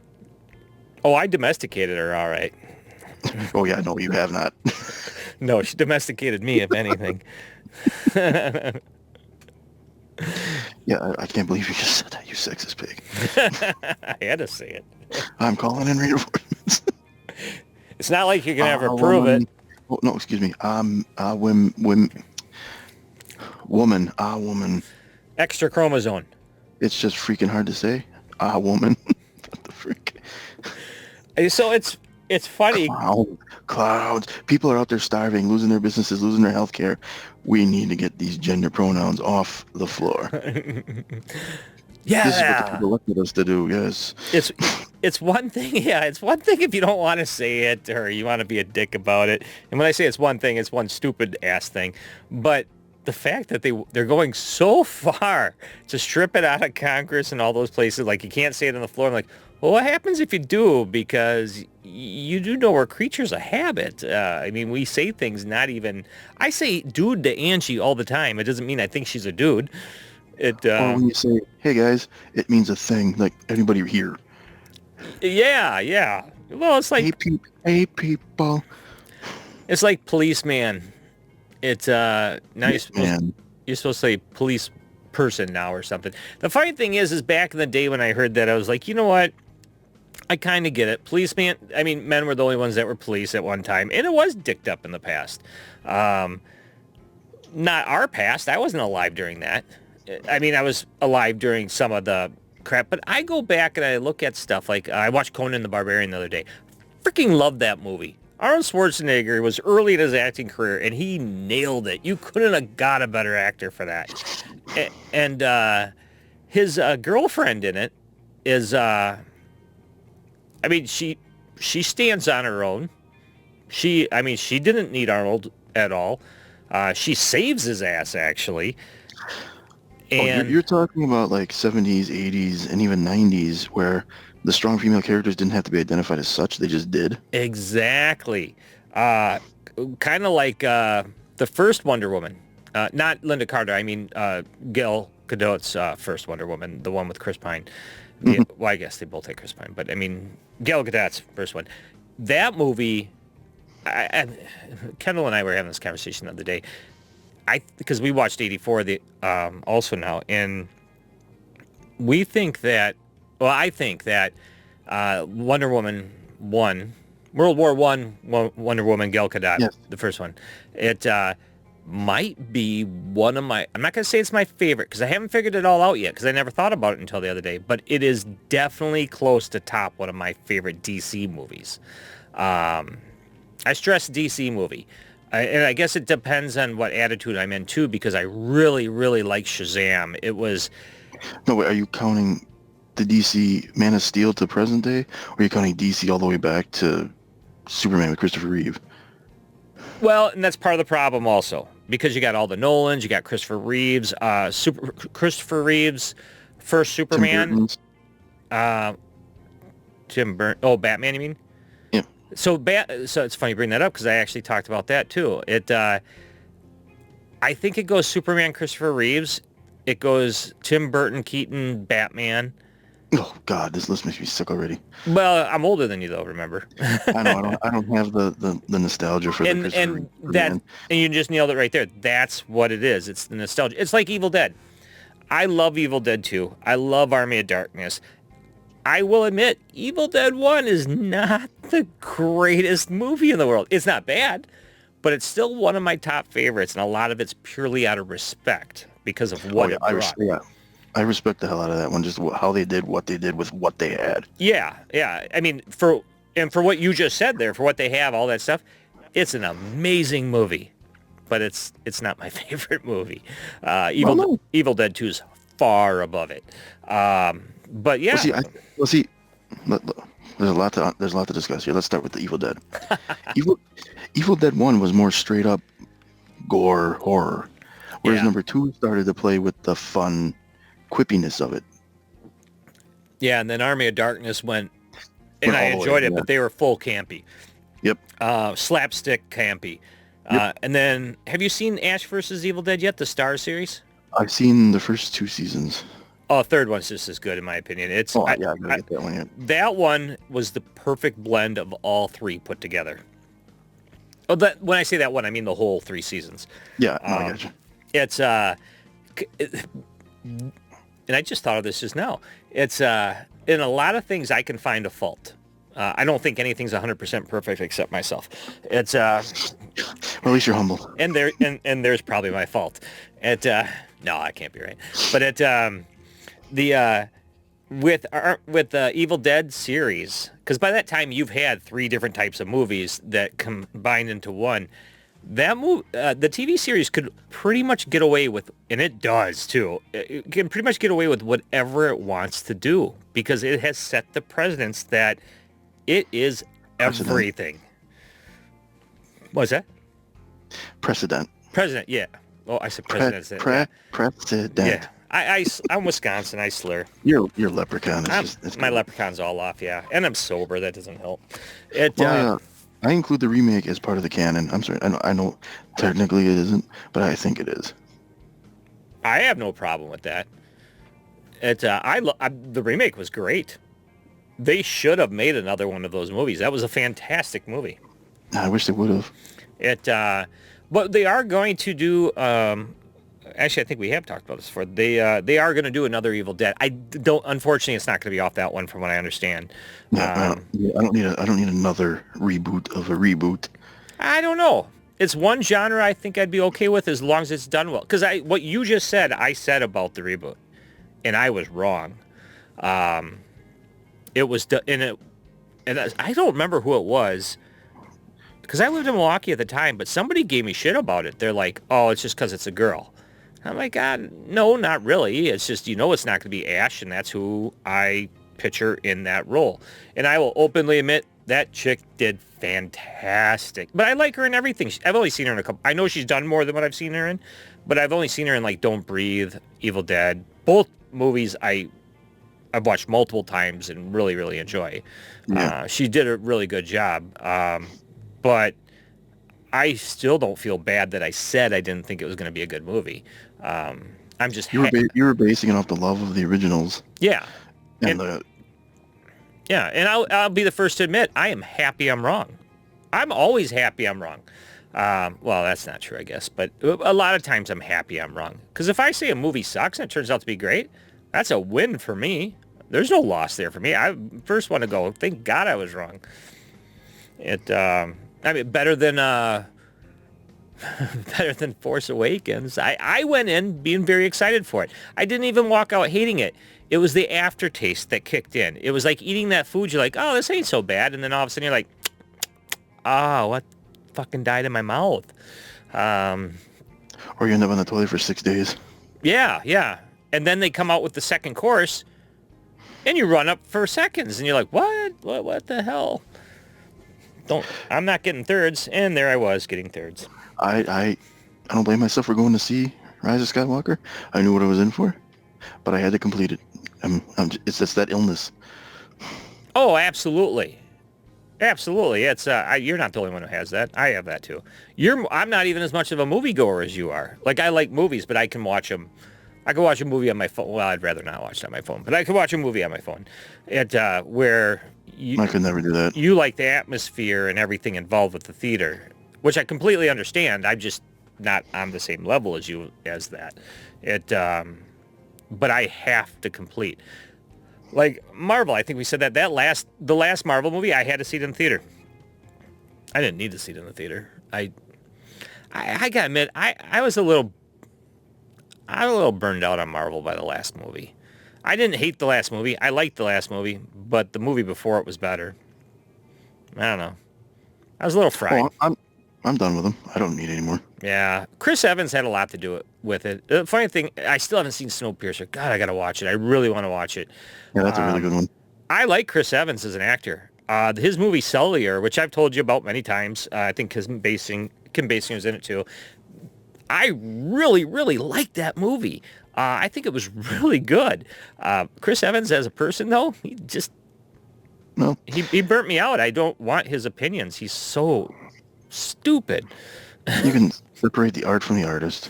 Oh, I domesticated her, all right. Oh, yeah, no, you have not. No, she domesticated me, if anything. Yeah, I can't believe you just said that, you sexist pig. I had to say it. I'm calling in reinforcements. It's not like you can ever prove it. Oh, no, excuse me. Woman. Extra chromosome. It's just freaking hard to say. Woman. What the freak? So it's funny. Clouds. People are out there starving, losing their businesses, losing their health care. We need to get these gender pronouns off the floor. Yeah. This is what the people elected us to do, yes. It's one thing, yeah, it's one thing if you don't want to say it or you want to be a dick about it. And when I say it's one thing, it's one stupid ass thing. But the fact that they're going so far to strip it out of Congress and all those places, like you can't say it on the floor. I'm like, well, what happens if you do? Because you do know we're creatures of habit. I mean, we say things not even... I say dude to Angie all the time. It doesn't mean I think she's a dude. Or when you say, hey, guys, it means a thing. Like, anybody here? Yeah. Well, it's like... Hey, people. It's like policeman. It's, now you're supposed to say police person now or something. The funny thing is back in the day when I heard that, I was like, you know what? I kind of get it. Policeman, I mean, men were the only ones that were police at one time, and it was dicked up in the past. Not our past. I wasn't alive during that. I mean, I was alive during some of the crap. But I go back and I look at stuff like I watched Conan the Barbarian the other day. Freaking love that movie. Arnold Schwarzenegger was early in his acting career, and he nailed it. You couldn't have got a better actor for that. And his girlfriend in it is, I mean, she stands on her own. She didn't need Arnold at all. She saves his ass, actually. And you're talking about like 70s, 80s, and even 90s, where the strong female characters didn't have to be identified as such; they just did. exactly, kind of like the first Wonder Woman, not Linda Carter. I mean, Gal Gadot's first Wonder Woman, the one with Chris Pine. Well, I guess they both had Chris Pine, but I mean, Gal Gadot's first one. That movie, Kendall and I were having this conversation the other day. Because we watched 84 also now, and we think that, well, I think that Wonder Woman 1, World War One, Wonder Woman, Gal Gadot, Yes. the first one, it might be one of my, I'm not going to say it's my favorite, because I haven't figured it all out yet, because I never thought about it until the other day, but it is definitely close to top one of my favorite DC movies. I stress DC movie. And I guess it depends on what attitude I'm in, too, because I really, really like Shazam. It was... No, wait, are you counting the DC Man of Steel to present day, or are you counting DC all the way back to Superman with Christopher Reeve? Well, and that's part of the problem also, because you got all the Nolans, you got Christopher Reeves, Christopher Reeves, first Superman. Tim Burton. Oh, Batman, you mean? Yeah. So it's funny you bring that up because I actually talked about that too. I think it goes Superman, Christopher Reeves. It goes Tim Burton, Keaton, Batman. Oh God, this list makes me sick already. Well, I'm older than you though. Remember? I know. I don't have the nostalgia for the Christopher Reeve and you just nailed it right there. That's what it is. It's the nostalgia. It's like Evil Dead. I love Evil Dead 2. I love Army of Darkness. I will admit, Evil Dead 1 is not the greatest movie in the world. It's not bad, but it's still one of my top favorites, and a lot of it's purely out of respect because of what it brought. I respect the hell out of that one, just how they did what they did with what they had. Yeah. I mean, for what you just said there, for what they have, all that stuff, it's an amazing movie, but it's not my favorite movie. Evil Dead 2 is far above it. But yeah. There's a lot to discuss here. Let's start with the Evil Dead. Evil Dead 1 was more straight up gore horror, whereas number 2 started to play with the fun quippiness of it. Yeah, and then Army of Darkness went, and I enjoyed it, but they were full campy. Yep. Slapstick campy. Yep. And then, have you seen Ash vs. Evil Dead yet, the Star series? I've seen the first 2 seasons. Oh, third one's just as good in my opinion. I gotta get that one. Yeah. That one was the perfect blend of all 3 put together. Oh, when I say that one, I mean the whole 3 seasons. Yeah, I got you. It's and I just thought of this just now. It's in a lot of things I can find a fault. I don't think anything's 100% perfect except myself. It's well, at least you're humble. And there's probably my fault. No, I can't be right. But with the Evil Dead series, because by that time you've had 3 different types of movies that combined into one. The TV series could pretty much get away with, and it does too. It can pretty much get away with whatever it wants to do because it has set the precedence that it is everything. What's that? Precedent, yeah. Oh, I said president. Precedent. Yeah. I'm Wisconsin. I slur. You're leprechaun. My leprechaun's all off, yeah. And I'm sober. That doesn't help. I include the remake as part of the canon. I'm sorry. I know technically it isn't, but I think it is. I have no problem with that. The remake was great. They should have made another one of those movies. That was a fantastic movie. I wish they would have. But they are going to do. Actually, I think we have talked about this before. They are going to do another Evil Dead. Unfortunately, it's not going to be off that one, from what I understand. I don't need another reboot of a reboot. I don't know. It's one genre I think I'd be okay with as long as it's done well. Because what you just said, I said about the reboot, and I was wrong. It was and I don't remember who it was because I lived in Milwaukee at the time, but somebody gave me shit about it. They're like, "Oh, it's just because it's a girl." I'm like, God, no, not really. It's just it's not going to be Ash, and that's who I picture in that role. And I will openly admit that chick did fantastic. But I like her in everything. I've only seen her in a couple. I know she's done more than what I've seen her in, but I've only seen her in like Don't Breathe, Evil Dead, both movies I've watched multiple times and really, really enjoy. Yeah. She did a really good job. But I still don't feel bad that I said I didn't think it was going to be a good movie. I'm just You were basing it off the love of the originals yeah, and and yeah, and I'll be the first to admit I am happy I'm wrong. I'm always happy I'm wrong. Well, that's not true, I guess, but a lot of times I'm happy I'm wrong. Because if I say a movie sucks and it turns out to be great, that's a win for me. There's no loss there for me. I first want to go, thank God I was wrong. I mean, better than better than Force Awakens. I went in being very excited for it. I didn't even walk out hating it. It was the aftertaste that kicked in. It was like eating that food. You're like, oh, this ain't so bad. And then all of a sudden you're like, oh, what fucking died in my mouth? or you end up on the toilet for 6 days. Yeah, yeah. And then they come out with the second course and you run up for seconds and you're like, what the hell? I'm not getting thirds. And there I was getting thirds. I don't blame myself for going to see Rise of Skywalker. I knew what I was in for, but I had to complete it. It's just that illness. Oh, absolutely. Absolutely. It's you're not the only one who has that. I have that too. I'm not even as much of a moviegoer as you are. Like I like movies, but I can watch them. I can watch a movie on my phone. Well, I'd rather not watch it on my phone, but I can watch a movie on my phone. Where I could never do that. you like the atmosphere and everything involved with the theater, which I completely understand. I'm just not on the same level as you as that. But I have to complete. Like Marvel, I think we said that the last Marvel movie, I had to see it in the theater. I didn't need to see it in the theater. I gotta admit, I was a little burned out on Marvel by the last movie. I didn't hate the last movie. I liked the last movie, but the movie before it was better. I don't know. I was a little fried. Oh, I'm done with them. I don't need any more. Yeah, Chris Evans had a lot to do with it. The funny thing, I still haven't seen Snowpiercer. God, I gotta watch it. I really want to watch it. Yeah, that's a really good one. I like Chris Evans as an actor. His movie Cellular, which I've told you about many times, I think Kim Basinger's in it too. I really, really liked that movie. I think it was really good. Chris Evans as a person, though, No, he burnt me out. I don't want his opinions. He's so stupid. you can separate the art from the artist.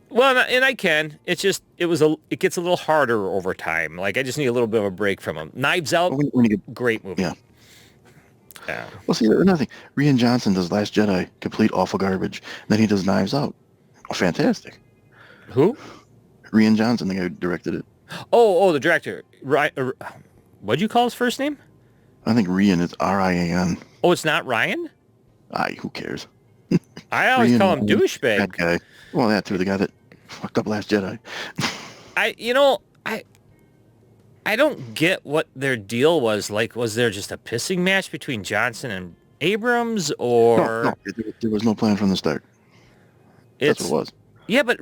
Well, and I can. It's just it gets a little harder over time. Like I just need a little bit of a break from him. Knives Out, When you get, great movie. yeah. Yeah. Well, see, another thing. Rian Johnson does Last Jedi, complete awful garbage. Then he does Knives Out. Oh, fantastic. Who? Rian Johnson, the guy who directed it. Oh, the director. Right. What'd you call his first name? I think Rian is Rian. Oh, it's not Ryan? Who cares? I always Rian, call him that douchebag. guy. Well, that too, the guy that fucked up Last Jedi. I don't get what their deal was. Like, was there just a pissing match between Johnson and Abrams, or No, there was no plan from the start. That's what it was. Yeah, but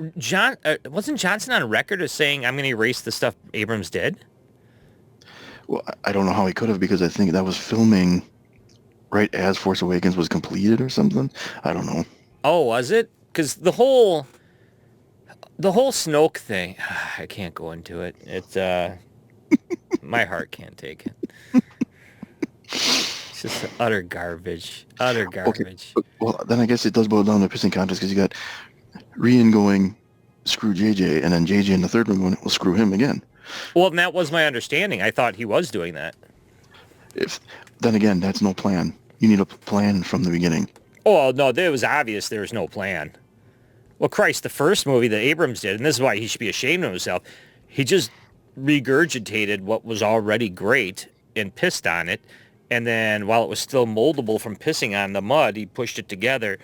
wasn't Johnson on record as saying, I'm going to erase the stuff Abrams did? Well, I don't know how he could have, because I think that was filming right as Force Awakens was completed or something. I don't know. Oh, was it? Because the whole Snoke thing, I can't go into it. It's my heart can't take it. It's just utter garbage. Utter garbage. Okay. Well, then I guess it does boil down to a pissing contest, because you got Rian going, screw JJ, and then JJ in the third one going, well, screw him again. Well, and that was my understanding. I thought he was doing that. Then again, that's no plan. You need a plan from the beginning. Oh, no, it was obvious there was no plan. Well, Christ, the first movie that Abrams did, and this is why he should be ashamed of himself, he just regurgitated what was already great and pissed on it. And then while it was still moldable from pissing on the mud, he pushed it together.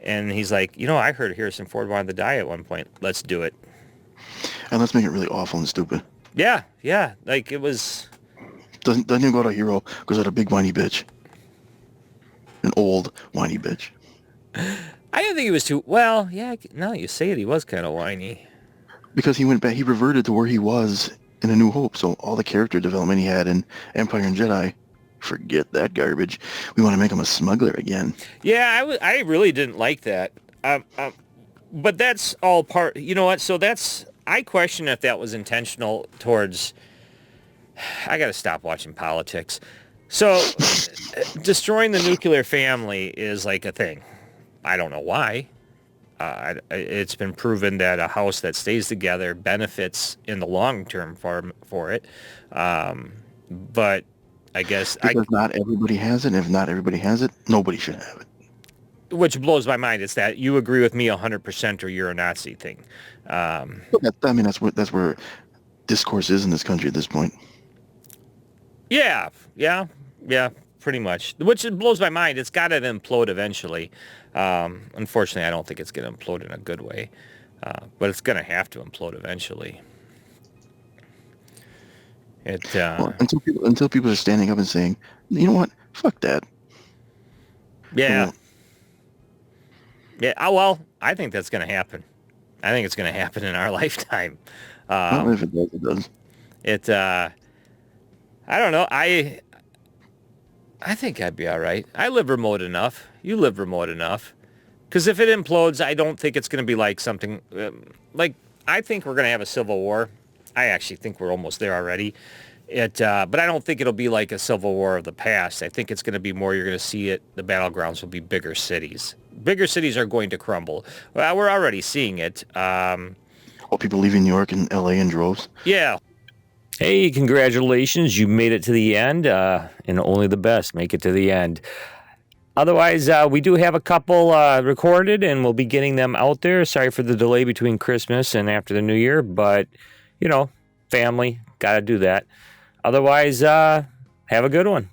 And he's like, I heard Harrison Ford wanted to die at one point. Let's do it. And let's make it really awful and stupid. Yeah. Like it was. Doesn't even go to a hero. Goes out a big whiny bitch. An old whiny bitch. I didn't think he was too well. Yeah, now that you say it, he was kind of whiny. Because he went back, he reverted to where he was in A New Hope. So all the character development he had in Empire and Jedi, forget that garbage. We want to make him a smuggler again. Yeah, I really didn't like that. But that's all part. You know what? So that's. I question if that was intentional towards. I got to stop watching politics. So, destroying the nuclear family is like a thing. I don't know why. It's been proven that a house that stays together benefits in the long term for it. But I guess Because not everybody has it. And if not everybody has it, nobody should have it. which blows my mind is that you agree with me 100% or you're a Nazi thing. I mean, that's where discourse is in this country at this point. Yeah, pretty much. Which blows my mind. It's got to implode eventually. Unfortunately, I don't think it's going to implode in a good way, but it's going to have to implode eventually. Well, until people are standing up and saying, you know what, fuck that. Yeah, yeah. Oh well, I think that's going to happen. I think it's going to happen in our lifetime. Well, if it does, it does. It. I don't know. I think I'd be all right. I live remote enough. You live remote enough. Because if it implodes, I don't think it's going to be like something like I think we're going to have a civil war. I actually think we're almost there already. But I don't think it'll be like a civil war of the past. I think it's going to be more. You're going to see it. The battlegrounds will be bigger cities. Bigger cities are going to crumble. Well, we're already seeing it. People leaving New York and L.A. in droves. Yeah. Hey, congratulations. You made it to the end, and only the best make it to the end. Otherwise, we do have a couple recorded, and we'll be getting them out there. Sorry for the delay between Christmas and after the New Year, but, family, got to do that. Otherwise, have a good one.